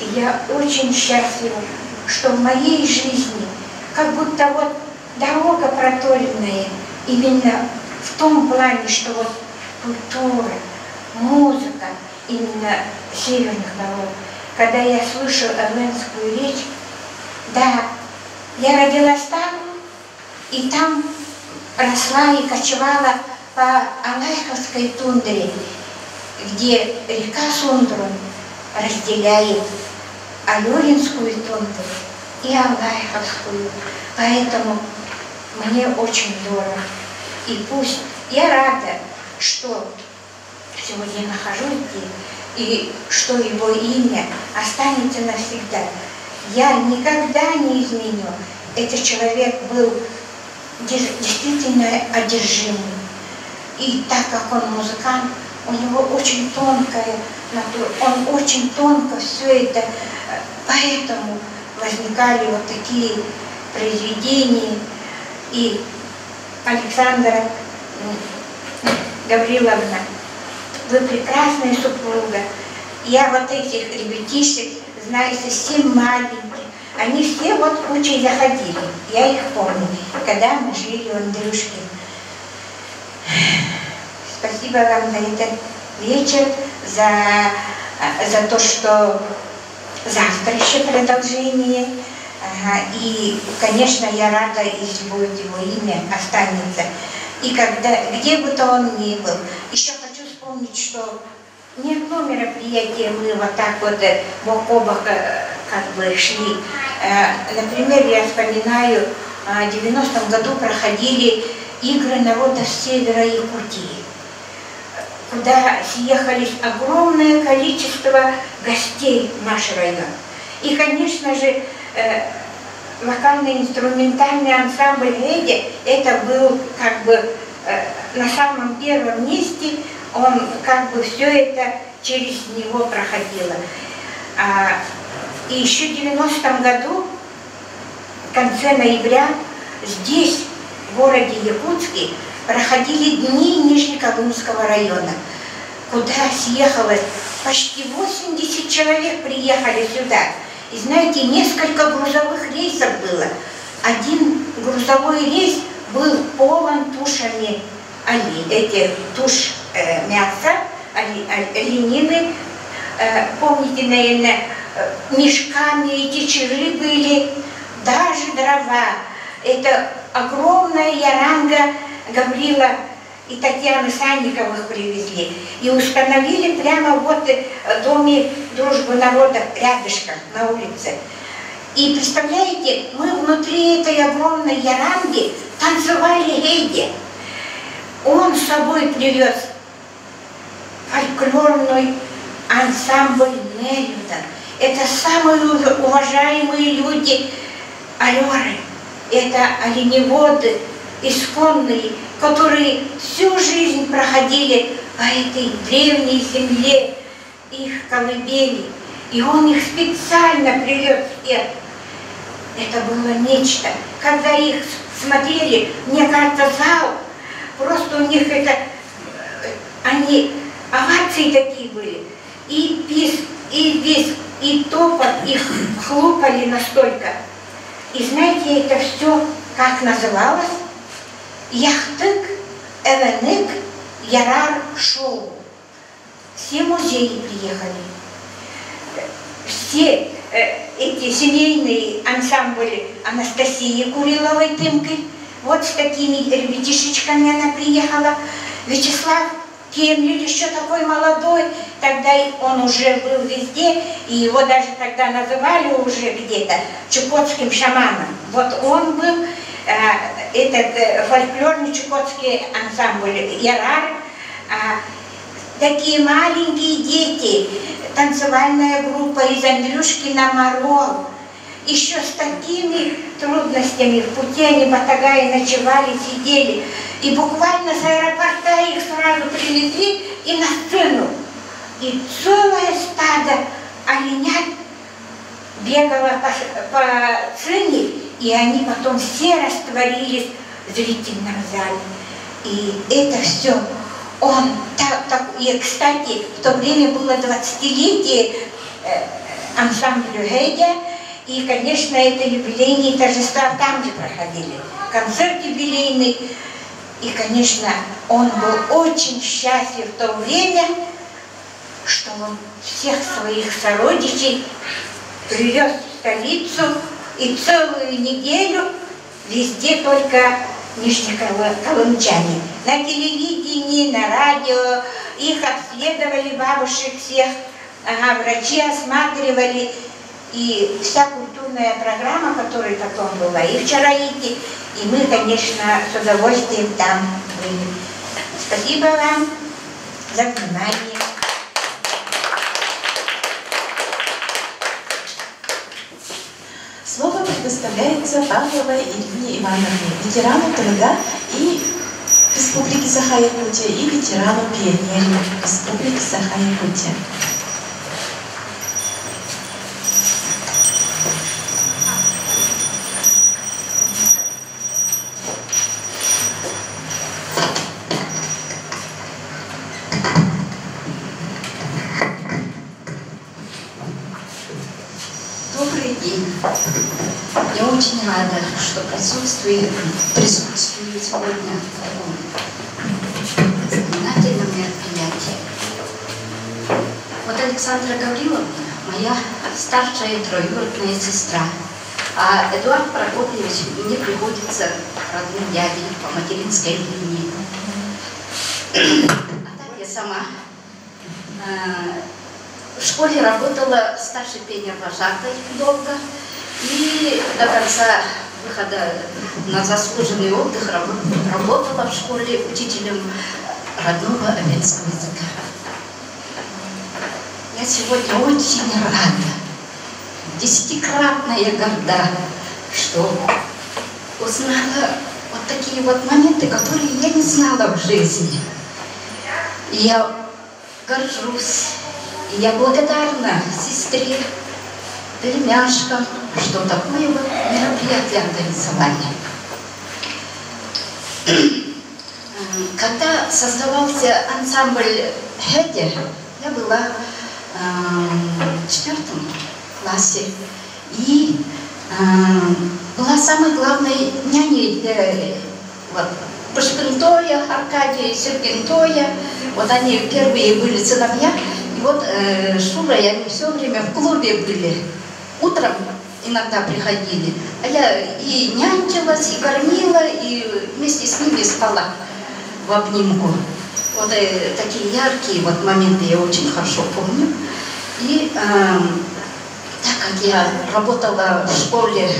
[SPEAKER 13] И я очень счастлива, что в моей жизни как будто вот дорога проторенная именно в том плане, что вот культура, музыка именно северных народов, когда я слышу орленскую речь, да, я родилась там, и там росла и кочевала по Алайховской тундре, где река Сундрун разделяет Алюринскую тундру и Алайховскую. Поэтому мне очень дорого. И пусть я рада, что сегодня нахожусь здесь, и что его имя останется навсегда. Я никогда не изменю. Этот человек был действительно одержимый. И так как он музыкант, у него очень тонкая натура, он очень тонко все это, поэтому возникали вот такие произведения. И Александра Гавриловна, вы прекрасная супруга. Я вот этих ребятишек знаю совсем маленьких. Они все вот кучей заходили. Я их помню, когда мы жили у Андрюшки. Спасибо вам за этот вечер, за то, что завтра еще продолжение. И, конечно, я рада, если будет его имя останется. И где бы то он ни был. Еще хочу вспомнить, что ни одно мероприятие мы вот так вот бок о бок как бы шли. Например, я вспоминаю, в 90-м году проходили игры народов севера Якутии, куда съехались огромное количество гостей в наш район. И, конечно же, вокально-инструментальный ансамбль «Эдя» это был как бы на самом первом месте, он как бы все это через него проходило. И еще в 90-м году, в конце ноября, здесь, в городе Якутске, проходили дни Нижнеколымского района, куда съехалось почти 80 человек, приехали сюда. И знаете, несколько грузовых рейсов было. Один грузовой рейс был полон тушами туш мяса, оленины. Помните, наверное, мешками эти чиры были, даже дрова. Это огромная яранга Гаврила и Татьяны Санниковых привезли. И установили прямо вот в Доме дружбы народов рядышком на улице. И представляете, мы внутри этой огромной яранги танцевали регги. Он с собой привез фольклорный ансамбль Мелюда. Это самые уважаемые люди алёры. Это оленеводы исконные, которые всю жизнь проходили по этой древней земле, их колыбели. И он их специально привез всех. Это было нечто. Когда их смотрели, мне кажется, зал, просто у них это, они, овации такие были. И писк, и визг, и топот, их хлопали настолько. И знаете, это все как называлось? Яхтык, Эвенек, Ярар, Шоу. Все музеи приехали. Все эти семейные ансамбли Анастасии Куриловой-Тымкой, вот с такими ребятишечками она приехала. Вячеслав Кемлин еще такой молодой, тогда он уже был везде, и его даже тогда называли уже где-то чукотским шаманом. Вот он был, этот фольклорный чукотский ансамбль Ярар, такие маленькие дети, танцевальная группа из Андрюшкина Морол. Еще с такими трудностями в пути они в Батагае ночевали, сидели. И буквально с аэропорта их сразу привезли и на сцену. И целое стадо оленят бегало по сцене, и они потом все растворились в зрительном зале. И это все он и, кстати, в то время было 20-летие ансамблю «Эдя», и, конечно, это юбилейные торжества там же проходили, концерт юбилейный. И, конечно, он был очень счастлив в то время, что он всех своих сородичей привез в столицу и целую неделю везде только нижнеколымчане. На телевидении, на радио их обследовали, бабушек всех, врачи осматривали. И вся культурная программа, которая потом была, и в Чараите, и мы, конечно, с удовольствием там были. Спасибо вам за внимание.
[SPEAKER 1] Слово предоставляется Павловой Ирине Ивановне, ветерану труда и Республики Саха-Якутия и ветерану пионерии Республики Саха-Якутия.
[SPEAKER 14] Добрый день. Я очень рада, что присутствую сегодня в знаменательном мероприятии. Вот Александра Гавриловна, моя старшая троюродная сестра, а Эдуард Прокопьевич мне приходится родным дядей по материнской линии. А так я сама в школе работала старшей пионер-вожатой долго и до конца выхода на заслуженный отдых работала в школе учителем родного абельского языка. Я сегодня очень рада, десятикратно я горда, что узнала вот такие вот моменты, которые я не знала в жизни. И я горжусь. И я благодарна сестре, племяшкам, что такое вот мероприятие организовали. Когда создавался ансамбль «Хеде», я была в 4 классе и была самой главной няней для Пашкентоя, Аркадия, Сергентоя. Вот они первые были сыновья. И вот Шура и они все время в клубе были. Утром иногда приходили. А я и нянчилась, и кормила, и вместе с ними спала в обнимку. Вот такие яркие вот моменты я очень хорошо помню. И так как я работала в школе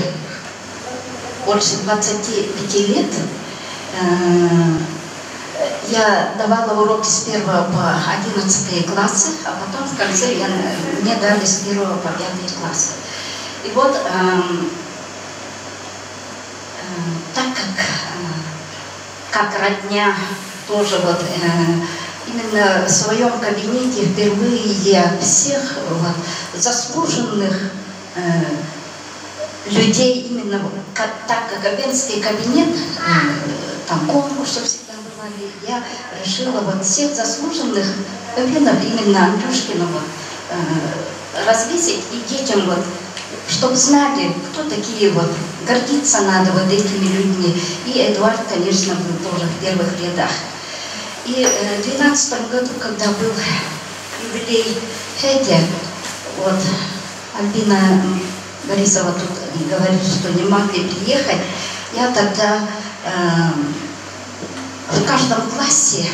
[SPEAKER 14] больше 25 лет, я давала уроки с 1 по 11 классы, а потом в конце мне дали с 1 по 5 классы. И вот так как родня тоже вот именно в своем кабинете впервые я всех вот заслуженных людей, именно так как Абельский кабинет, там конкурсы всегда бывали, я решила вот всех заслуженных именно Андрюшкина развесить и детям вот, чтобы знали, кто такие вот, гордиться надо вот этими людьми. И Эдуард, конечно, был тоже в первых рядах. И в 2012 году, когда был юбилей Хеде, вот Альбина Борисова тут говорит, что не могли приехать, я тогда в каждом классе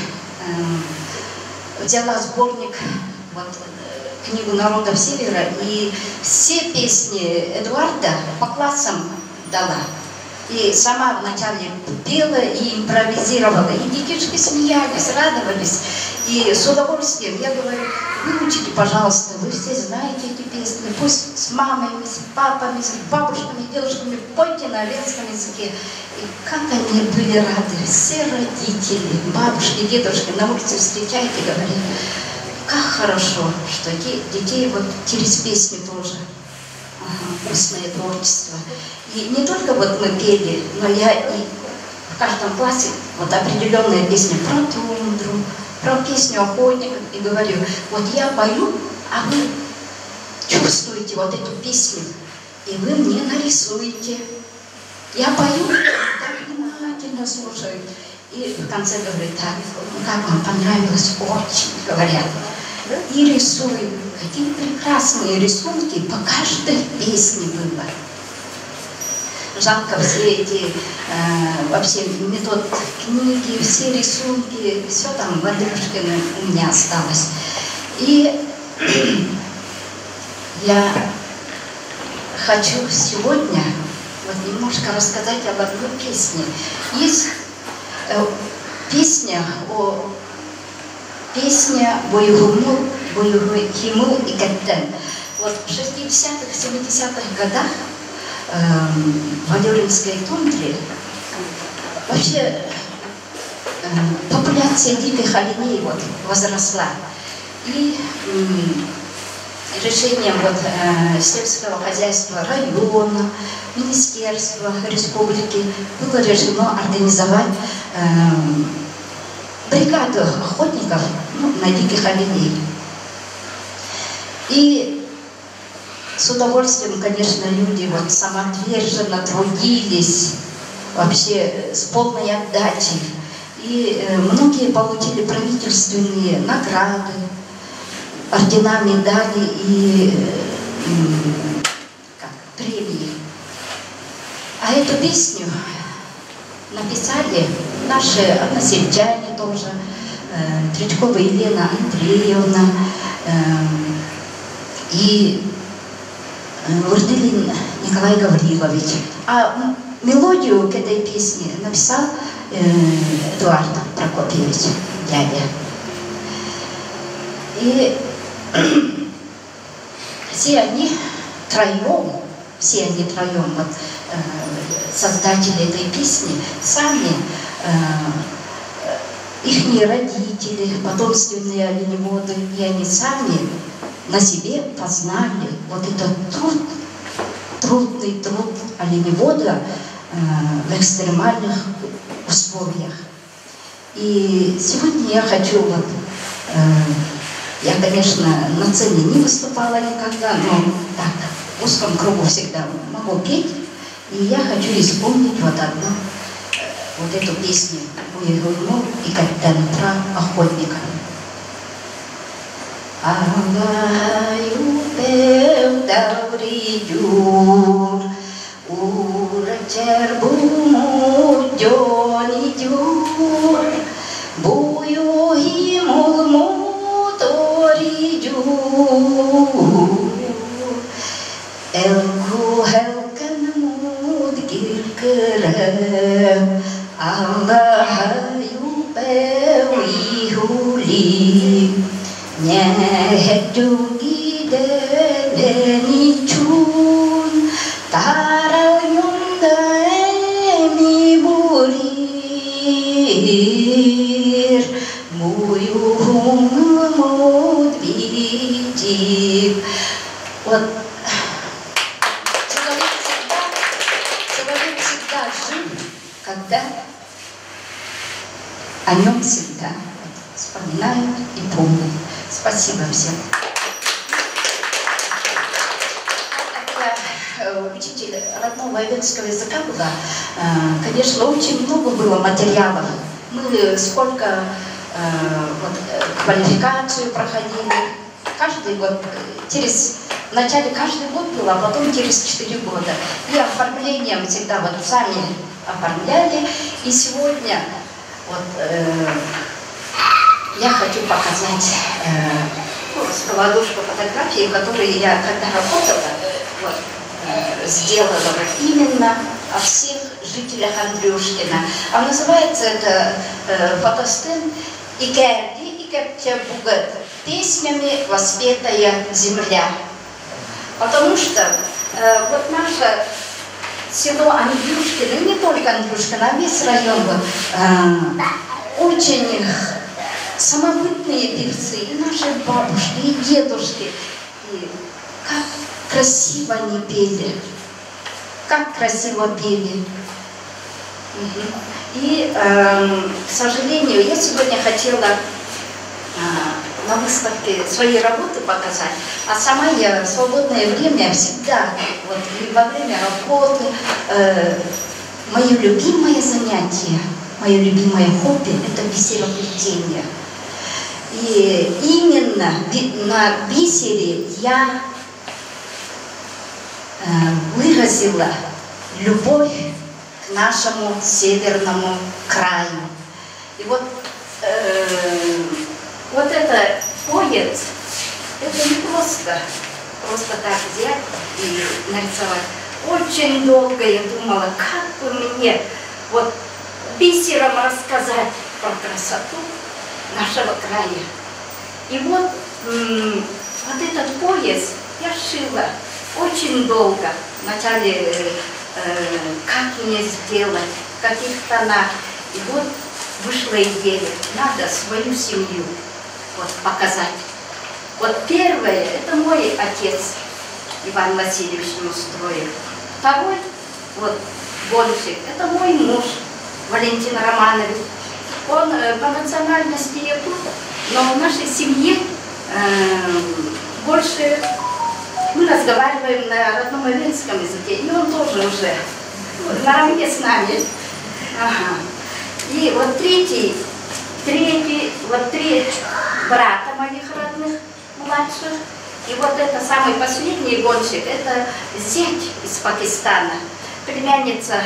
[SPEAKER 14] взяла сборник, вот, книгу народов Севера, и все песни Эдуарда по классам дала. И сама вначале пела и импровизировала. И детишки смеялись, радовались. И с удовольствием я говорю, выучите, пожалуйста, вы все знаете эти песни. Пусть с мамами, с папами, с бабушками, дедушками пойте на абельском языке. И как они были рады, все родители, бабушки, дедушки на улице встречают и говорят, как хорошо, что детей вот через песни тоже. Устное творчество. И не только вот мы пели, но я и в каждом классе вот определенная песня про тундру, про песню охотников, и говорю, вот я пою, а вы чувствуете вот эту песню, и вы мне нарисуете. Я пою, так внимательно слушаю. И в конце говорю, так, ну как вам понравилось? Очень, говорят. и рисуем. Какие прекрасные рисунки по каждой песне было. Жалко все эти, вообще метод книги, все рисунки, все там в Андрюшкине у меня осталось. И я хочу сегодня вот немножко рассказать об одной песне. Есть песня «Бойгуму и Каттен». Вот в 60-х, 70-х годах в Алёринской тундре вообще популяция диких оленей вот возросла. И решением вот, сельского хозяйства района, министерства, республики было решено организовать бригаду охотников на диких оленей. И с удовольствием, конечно, люди вот самоотверженно трудились, вообще с полной отдачей. И многие получили правительственные награды, ордена, медали и премии. А эту песню написали наши односельчане тоже, Тречкова Елена Андреевна и Урдылин Николай Гаврилович. А мелодию к этой песне написал Эдуард Прокопьевич, дядя. И все они троем, вот, создатели этой песни, сами, ихние родители, потомственные оленеводы, и они сами на себе познали вот этот трудный труд оленевода в экстремальных условиях. И сегодня я хочу вот, я, конечно, на сцене не выступала никогда, но так, в узком кругу всегда могу петь. И я хочу исполнить вот одну, вот эту песню «Бойгуму и Каттен» про охотника. Алаю певдавридюр, урачер буму дёнидюр, бую химулму торидюр, элку хелкен мудгиркere, Аллахаю певихули. Нехету гидени чун, тарал юнда эми бурир, мую хуму двидик. Вот человек всегда жив, когда о нем всегда вспоминают и помнят. Спасибо всем. Я учитель родного эвенского языка была. Конечно, очень много было материалов. Мы сколько вот, квалификацию проходили. Каждый год, вначале каждый год было, а потом через 4 года. И оформлением всегда вот сами оформляли. И сегодня вот, я хочу показать сковородушку фотографии, которые я, когда работала, вот, сделала именно о всех жителях Андрюшкина. А называется это фотостен «Икерди и Кептебугат» — песнями воспетая земля. Потому что вот наше село Андрюшкино, не только Андрюшкино, а весь район очень самобытные певцы, и наши бабушки, и дедушки. И как красиво они пели, как красиво пели. И, к сожалению, я сегодня хотела на выставке свои работы показать, а сама я в свободное время всегда, вот, и во время работы, мое любимое занятие, мое любимое хобби — это бисероплетение. И именно именно на бисере я выразила любовь к нашему северному краю. И вот это пояс, это не просто так взять и нарисовать. Очень долго я думала, как бы мне вот бисером рассказать про красоту нашего края. И вот этот пояс я шила очень долго. Вначале, как мне сделать, в каких тонах. И вот вышла идея, надо свою семью вот показать. Вот первое, это мой отец Иван Васильевич Неустроев. Второй, вот, Гонщик, это мой муж Валентин Романович. Он по национальности якут, но в нашей семье больше мы разговариваем на родном эвенском языке, и он тоже уже наравне с нами. Ага. И вот третий, вот три брата моих родных, младших. И вот это самый последний Гонщик, это зять из Пакистана, племянница,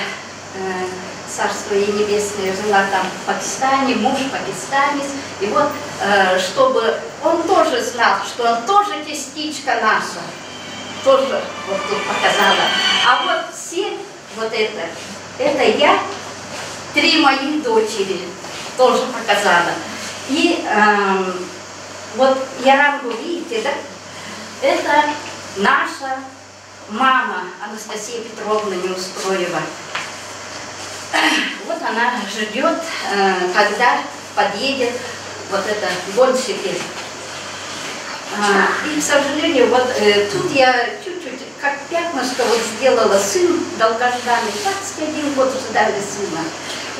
[SPEAKER 14] царство ей небесное, жила там в Пакистане, муж пакистанец. И вот, чтобы он тоже знал, что он тоже частичка наша, тоже вот тут показала. А вот все, вот это я, 3 моих дочери тоже показала. И вот Ярангу, видите, да? Это наша мама Анастасия Петровна Неустроева. Вот она ждет, когда подъедет вот это гонщики. И, к сожалению, вот тут я чуть-чуть, как пятнышко, вот сделала сын долгожданный, 21 год ждали сына.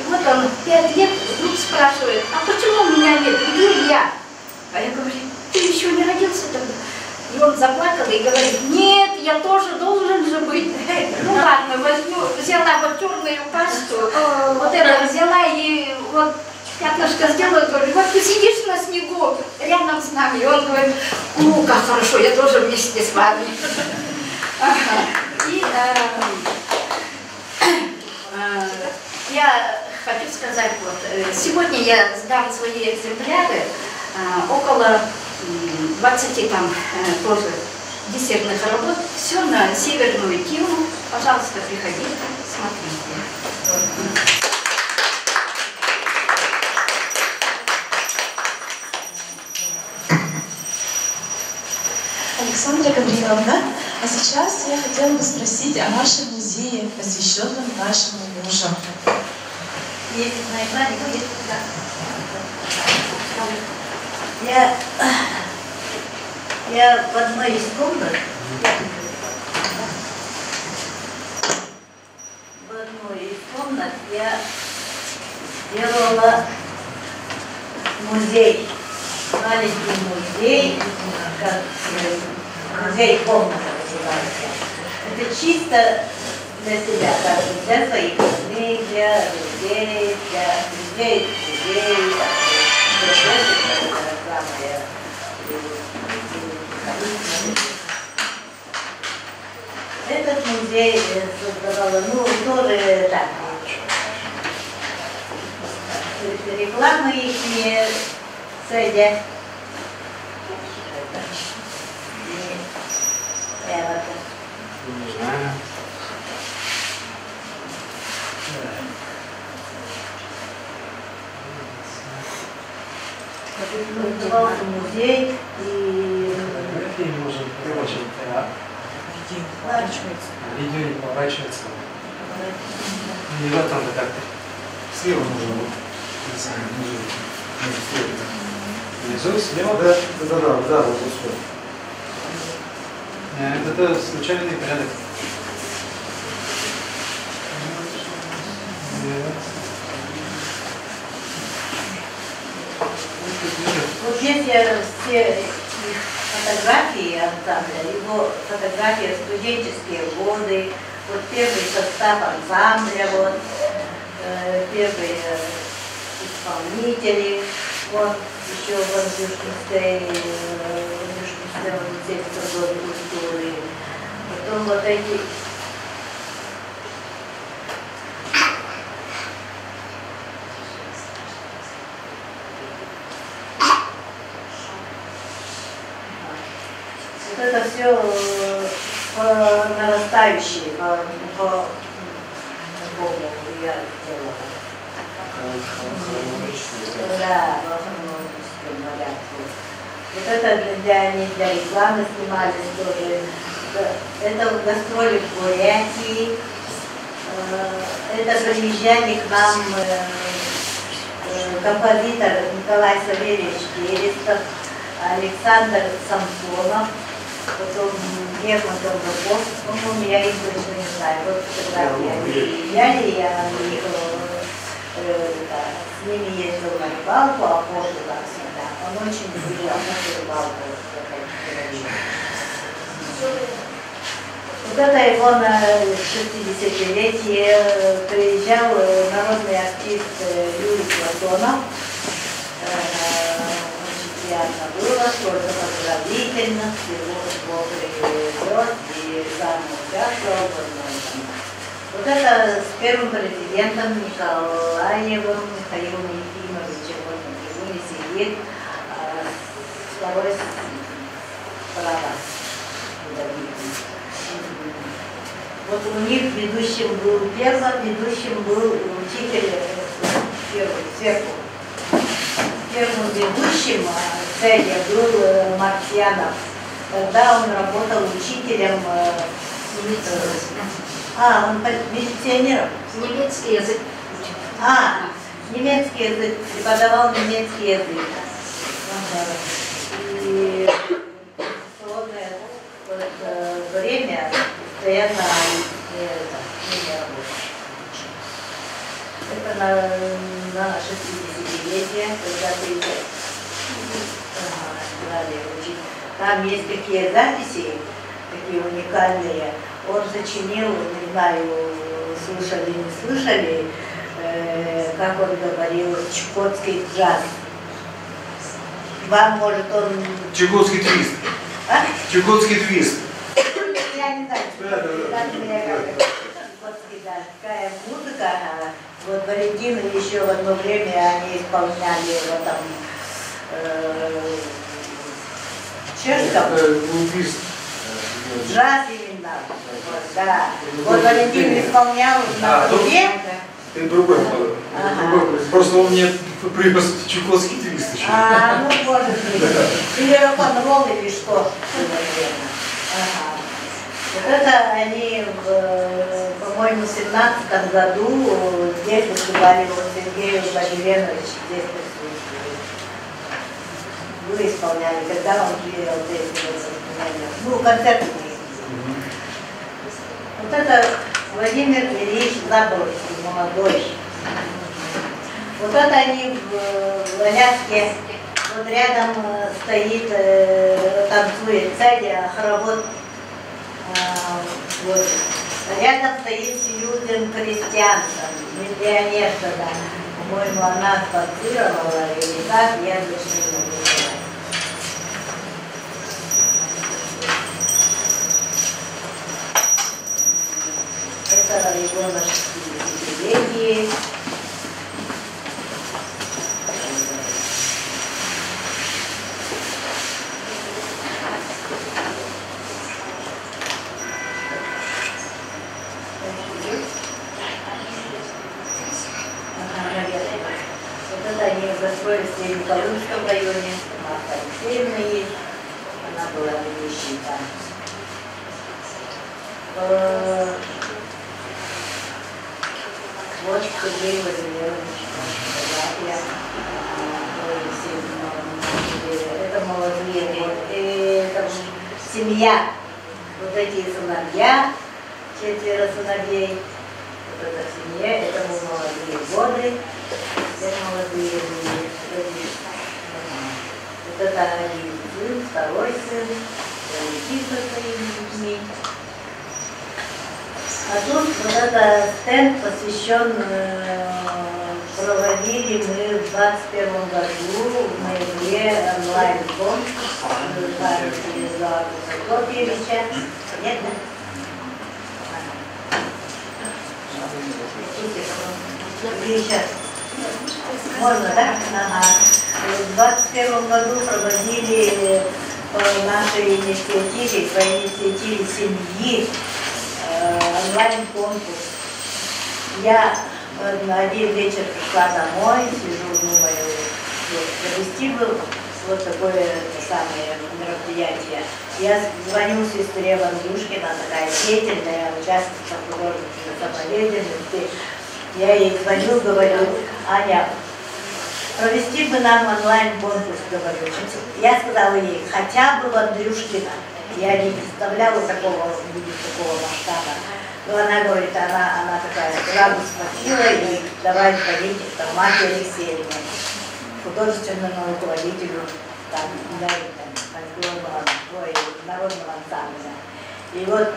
[SPEAKER 14] И вот он 5 лет вдруг спрашивает, а почему меня нет, где я? А я говорю, ты еще не родился тогда? И он заплакал и говорит, нет, я тоже должен же быть. Ну ладно, возьму, взяла вот черную пасту, вот это взяла и вот пятнышко сделала, говорю, вот ты сидишь на снегу рядом с нами. И он говорит, ну как хорошо, я тоже вместе с вами. И я хочу сказать, вот сегодня я сдам свои экземпляры, около 20 там тоже диссертных работ, все на северную тему. Пожалуйста, приходите, смотрите.
[SPEAKER 1] Александра Гавриловна, а сейчас я хотела бы спросить о вашем музее, посвященном вашему мужу.
[SPEAKER 7] Есть на экране, будет, да. Я в одной из комнат, я сделала музей, маленький музей, как музей комната называется. Это чисто для себя, для своих книг, для людей, Этот музей создавала, тоже так, рекламы их не садят. Создавался музей и...
[SPEAKER 15] Видео не поворачивается. Не в этом редакторе. Слева нужно будет. Внизу, слева? Да, вот сюда. Это случайный порядок.
[SPEAKER 7] Вот здесь все фотографии ансамбля, его фотографии студенческие годы, вот первый состав ансамбля, вот первые исполнители, вот еще в Андюшкинской музее трудовой культуры. Потом вот эти... Вот это все по нарастающей, по Богу я делала. Да, в хронологическом порядке. Вот это для рекламы снимались тоже. Это гастроли в Бурятии. Это приезжали к нам композитор Николай Савельевич Берестов, Александр Самсонов, потом Герман Долгопов, по-моему, я их точно не знаю. Вот фотографии они приезжали, я с ними ездил на рыбалку, а позже, как всегда. Он очень любил нашу рыбалку. Вот это его на 60-летие приезжал народный артист Юрий Платонов. Очень приятно было, только поздравительно, всего привез и сам участвовал в одном. Вот это с первым президентом Николаевым Михаилом Ефимовичем, вот на трибуне сидит, второй справа. Вот у них ведущим был, первым ведущим был учитель, первый, сверху. Первым ведущим в цели был Марсьянов. Тогда он работал учителем, он милиционером.
[SPEAKER 14] Немецкий язык.
[SPEAKER 7] Немецкий язык, преподавал немецкий язык. И свободное время постоянно не работает. Это на 60-летие, когда приезжают. Там есть такие записи, такие уникальные. Он сочинил, не знаю, слышали, не слышали, как он говорил, чукотский джаз. Вам, может, он...
[SPEAKER 8] Чукотский твист. Чукотский твист.
[SPEAKER 7] Я не знаю, чукотский джаз. Такая музыка. Вот Валентины еще в одно время они исполняли в этом чешском. Джаз именно. Да. Вот Валентин исполнял на трубе.
[SPEAKER 8] Это другой. Просто он мне привез чукотский твист еще.
[SPEAKER 7] Ну может быть. Или рок-н-ролл, или что. Вот это они, по-моему, в 17-м году здесь выступали, вот Сергей Владимирович здесь присутствует. Вы исполняли, когда он пел здесь, концерт вместе. Вот это Владимир Ильич Заборский, молодой. Вот это они в Аляске, вот рядом стоит, танцует Цадя, хоровод. Вот. Рядом стоит Сьюзен Кристиансон, миллионер тогда. По-моему, она спонсировала или как, я точно не могу сказать. Это его на 60-летие. Гастроли в Среднеколымском районе, Марта Алексеевна есть, она была ведущей там. Вот Сергей Владимирович, это молодые, это семья, вот эти сыновья, 4 сыновей, вот эта семья, это молодые годы. Все молодые люди. Вот это один сын, второй сын, Валентин со своими людьми. А тут вот этот стенд посвящен проводили мы в 21 году в ноябре онлайн-конкурс Эдуарда Прокопьевича. Нет, да? Сейчас. Можно, да? Ага. В 21 году проводили по нашей инициативе, по инициативе семьи онлайн-конкурс. Я один вечер пришла домой, сижу, думаю, провести бы вот такое самое мероприятие. Я звоню сестре Вандюшкина, такая деятельная, участница художественной самодеятельности. Я ей звоню, говорю: Аня, провести бы нам онлайн-конкурс, говорю. Я сказала ей, хотя бы Вандрюшкина. Я не представляла такого масштаба. Но она говорит, она такая сразу схватила и давай ходить к Марте Алексеевне, художественному руководителю народного ансамбля. И вот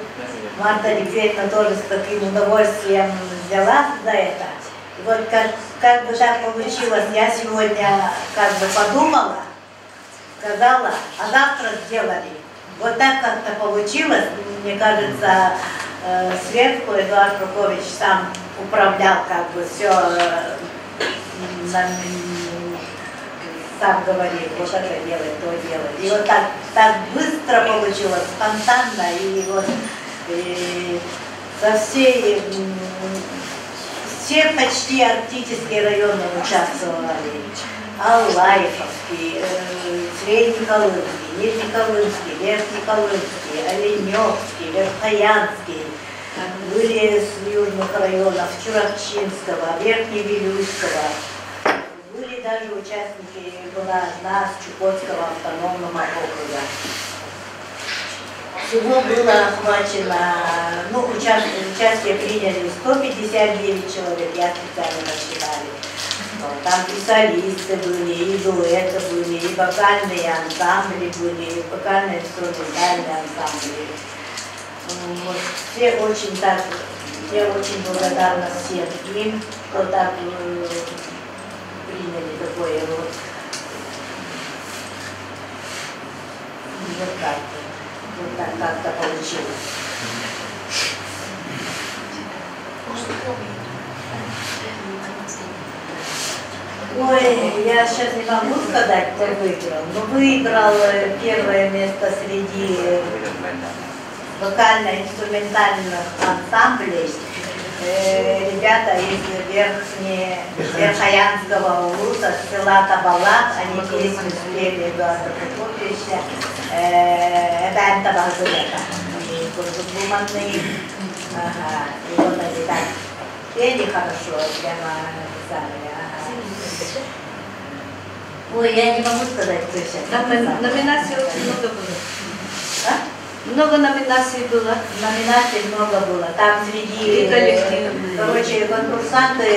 [SPEAKER 7] Марта Алексеевна тоже с таким удовольствием взяла за это. И вот как бы так получилось, я сегодня как бы подумала, сказала, а завтра сделали. Вот так как-то получилось, мне кажется, сверху Эдуард Прокопьевич сам управлял как бы все, сам говорил, вот это делать, то делать. И вот так быстро получилось, спонтанно, и вот со всей, все почти арктические районы участвовали. Аллаевский, Среднеколымский, Нижнеколымский, Верхнеколымский, Оленевский, Верхоянский. Были с южных районов Чуракчинского, Верхневилюйского. Были даже участники, была одна с Чукотского автономного округа. Всего было охвачено, участие приняли 159 человек, я специально посчитали. Там и солисты были, и дуэты были, и вокальные ансамбли были, и вокально-инструментальные ансамбли. Вот. Все очень так, я очень благодарна всем им, кто так приняли такое вот. Вот так как-то получилось. Ой, я сейчас не могу сказать, кто выиграл. Но выиграл первое место среди вокально-инструментальных ансамблей ребята из Верхоянского улуса, села Табалат. Они песню спели Эдуарда Прокопьевича «Эбэн Табалзулека». Они гуманные. Ага. И вот они так пели хорошо, прямо написали. Ой, я не могу сказать, кто сейчас.
[SPEAKER 5] Там номинаций очень много было.
[SPEAKER 7] А?
[SPEAKER 5] Много номинаций было.
[SPEAKER 7] Номинаций много было. Там среди, короче, конкурсанты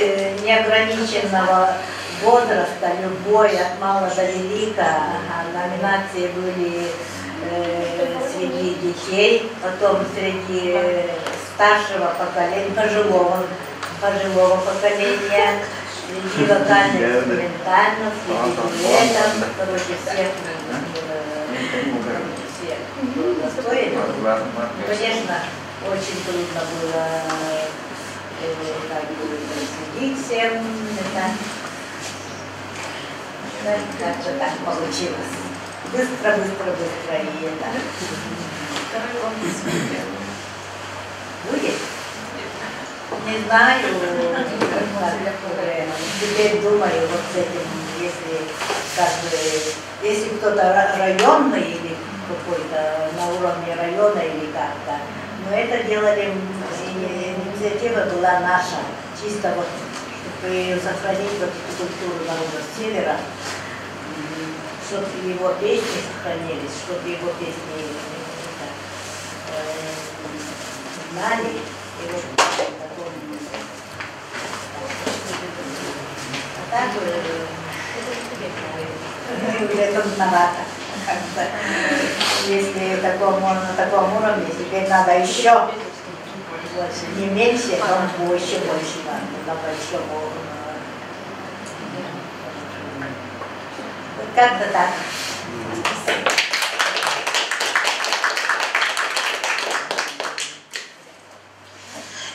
[SPEAKER 7] неограниченного возраста, любой, от мала до велика. Номинации были среди детей, потом среди старшего поколения, пожилого поколения, среди вокально-инструментальных, среди дуэтов, короче, всех достоин. Конечно, очень трудно было следить всем. Как-то так получилось. Быстро, и это. Будет? Не знаю, теперь думаю, вот с этим, если кто-то районный или какой-то на уровне района или как-то, но это делали, инициатива была наша, чисто вот, чтобы сохранить вот эту культуру народа Севера, чтобы его песни сохранились, чтобы его песни знали. И вот а так это трудновато. Если на таком уровне, теперь надо еще больше, не меньше, а еще больше надо еще как-то так.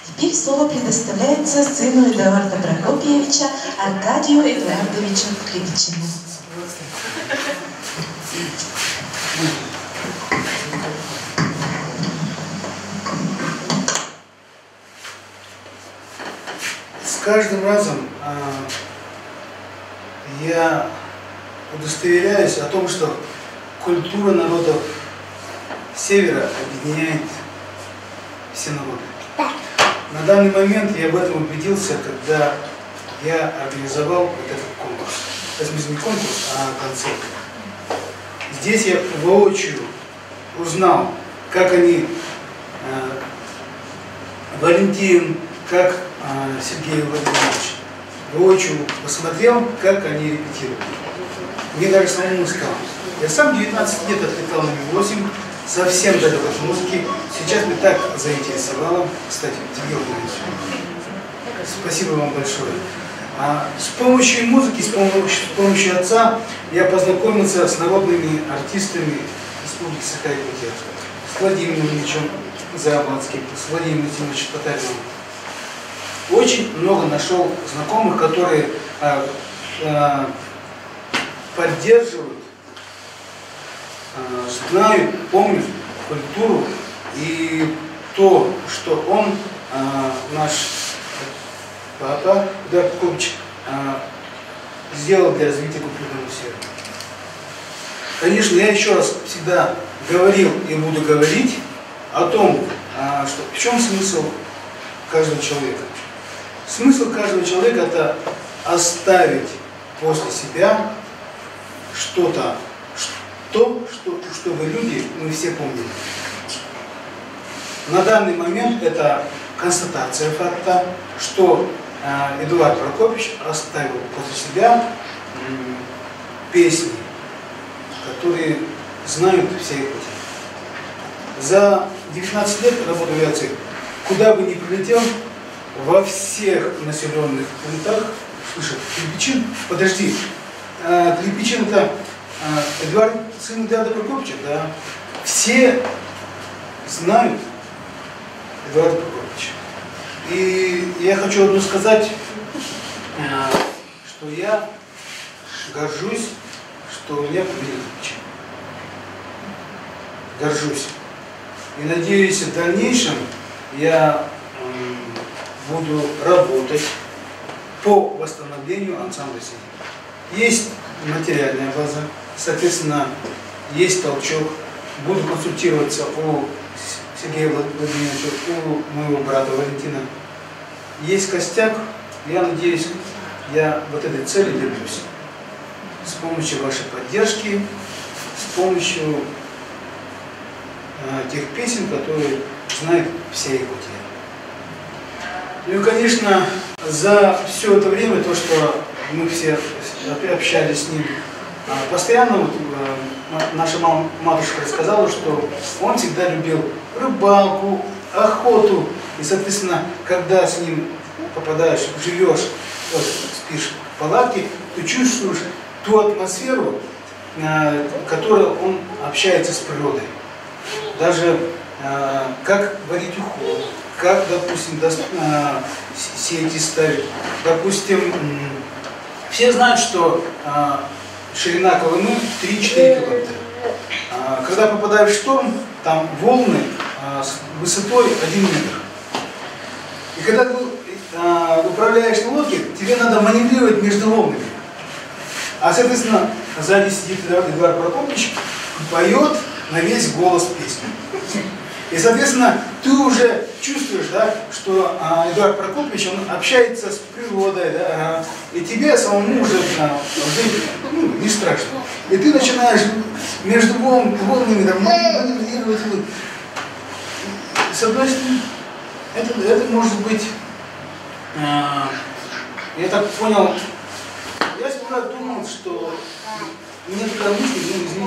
[SPEAKER 1] Теперь слово предоставляется сыну Эдуарда Прокопьевича Аркадию Эдуардовичу Клевичину.
[SPEAKER 16] С каждым разом я удостоверяюсь о том, что культура народов Севера объединяет все народы. На данный момент я в этом убедился, когда я организовал вот этот конкурс. В смысле не конкурс, а концерт. Здесь я воочию узнал, как они, Валентин, как Сергей Владимирович, воочию посмотрел, как они репетируют. Мне даже самому стало. Я сам 19 лет отлетал на Ми-8, совсем далек от музыки. Сейчас меня так заинтересовало. Кстати, Сергей Владимирович, спасибо вам большое. С помощью музыки, с помощью отца я познакомился с народными артистами Республики Саха-Якутия, с Владимиром Ильичем Заблонским, с Владимиром Ильичем Татариным. Очень много нашел знакомых, которые поддерживают, знают, помнят культуру и то, что он, наш папа Эдуард Прокопьевич, сделал для развития культурного сферы. Конечно, я еще раз всегда говорил и буду говорить о том, что в чем смысл каждого человека. Смысл каждого человека – это оставить после себя что-то, что вы, люди, мы все помним. На данный момент это констатация факта, что Эдуард Прокопьевич оставил после себя песни, которые знают все Якутии. За 19 лет работы в авиации, куда бы ни прилетел, во всех населенных пунктах слышат Клепичин. Подожди, Клепичин это Эдуард, сын Эдуарда Прокопьевича, да. Все знают Эдуарда Прокопьевича. И я хочу одно сказать, что я горжусь, что у меня фамилия Клепичин. Горжусь. И надеюсь, в дальнейшем я буду работать по восстановлению ансамбля «Синий». Есть материальная база, соответственно, есть толчок. Буду консультироваться у Сергея Владимировича, у моего брата Валентина. Есть костяк, я надеюсь, я вот этой цели добьюсь. С помощью вашей поддержки, с помощью тех песен, которые знает вся Якутия. Ну и, конечно, за все это время, то, что мы все общались с ним, постоянно вот, наша матушка рассказала, что он всегда любил рыбалку, охоту. И, соответственно, когда с ним попадаешь, живешь, вот, спишь в палатке, ты чувствуешь ту атмосферу, которой он общается с природой. Даже как варить уху, как, допустим, сети ставить. Допустим, все знают, что ширина Колымы 3-4 километра. Когда попадаешь в шторм, там волны с высотой 1 метр. И когда ты управляешь на лодке, тебе надо маневрировать между волнами. А, соответственно, сзади сидит Эдуард Прокопьевич и поет на весь голос песню. И, соответственно, ты уже чувствуешь, да, что Эдуард Прокопьевич, он общается с природой, да, и тебе самому уже не страшно. И ты начинаешь между волнами маневрировать. С одной стороны, это может быть, я так понял, я всегда думал, что мне такая мысль, извините,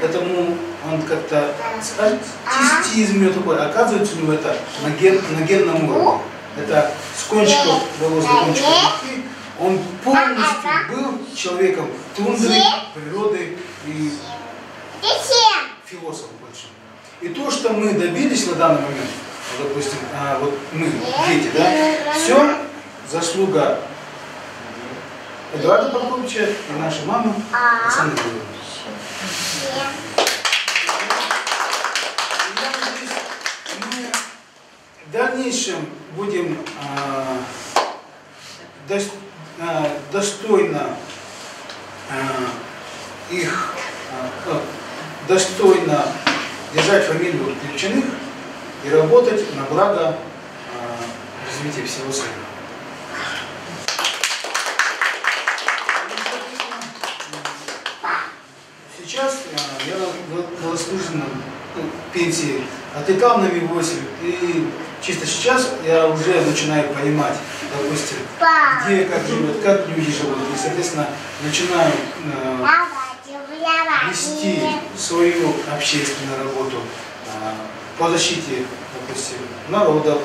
[SPEAKER 16] этому он как-то артистизм у него такой, оказывается, у него это на генном уровне. Это с кончиков волос до кончиков руки, Он полностью был человеком тундры, природы и философом большим. И то, что мы добились на данный момент, вот, допустим, вот мы, дети, да, все заслуга Эдуарда Прокопьевича и нашей мамы Александры Григорьевны. В дальнейшем будем достойно достойно держать фамилию Клепчаных и работать на благо развития всего Севера. Сейчас я на заслуженном пенсии отлетал на Ми-8, и чисто сейчас я уже начинаю понимать, допустим, где, как живет, как люди живут, и, соответственно, начинаю вести свою общественную работу по защите, допустим, народов,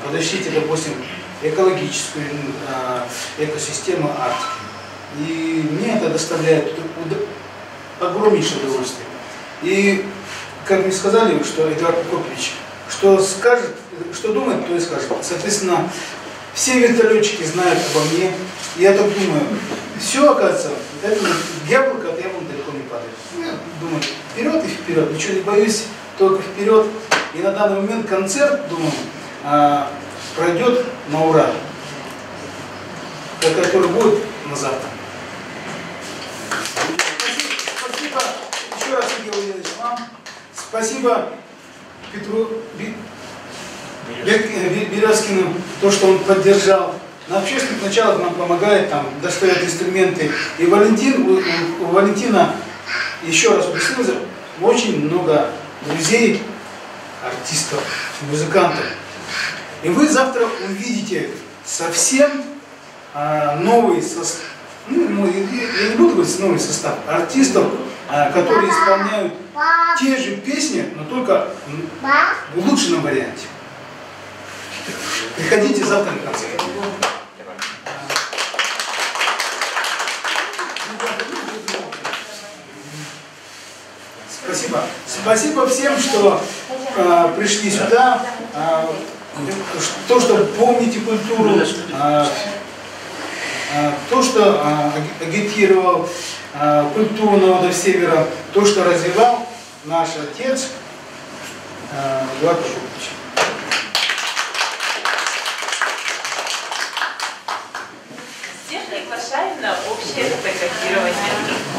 [SPEAKER 16] по защите, допустим, экологическую экосистему Арктики. И мне это доставляет огромнейшее удовольствие. И, как мне сказали, что Эдуард Прокопьевич, что скажет, что думает, то и скажет. Соответственно, все вертолетчики знают обо мне. И я так думаю, все, оказывается, это яблоко от яблока далеко не падает. Я думаю, вперед и вперед, ничего не боюсь, только вперед. И на данный момент концерт, думаю, пройдет на ура, который будет на завтра. Спасибо еще раз, Игорь Владимирович, вам. Спасибо Петру Березкину, то, что он поддержал. На общественных началах нам помогает, там, достает инструменты. И у Валентина, еще раз объясню, очень много друзей, артистов, музыкантов. И вы завтра увидите совсем новый состав, я не буду говорить новый состав, артистов, которые исполняют те же песни, но только в улучшенном варианте. Приходите завтра на концерт. Спасибо. Спасибо всем, что пришли сюда, то, что помните культуру, то, что агитировал культуру народов Севера, то, что развивал наш отец Эдуард Прокопьевич.
[SPEAKER 1] Всех приглашаем на общее фотографирование.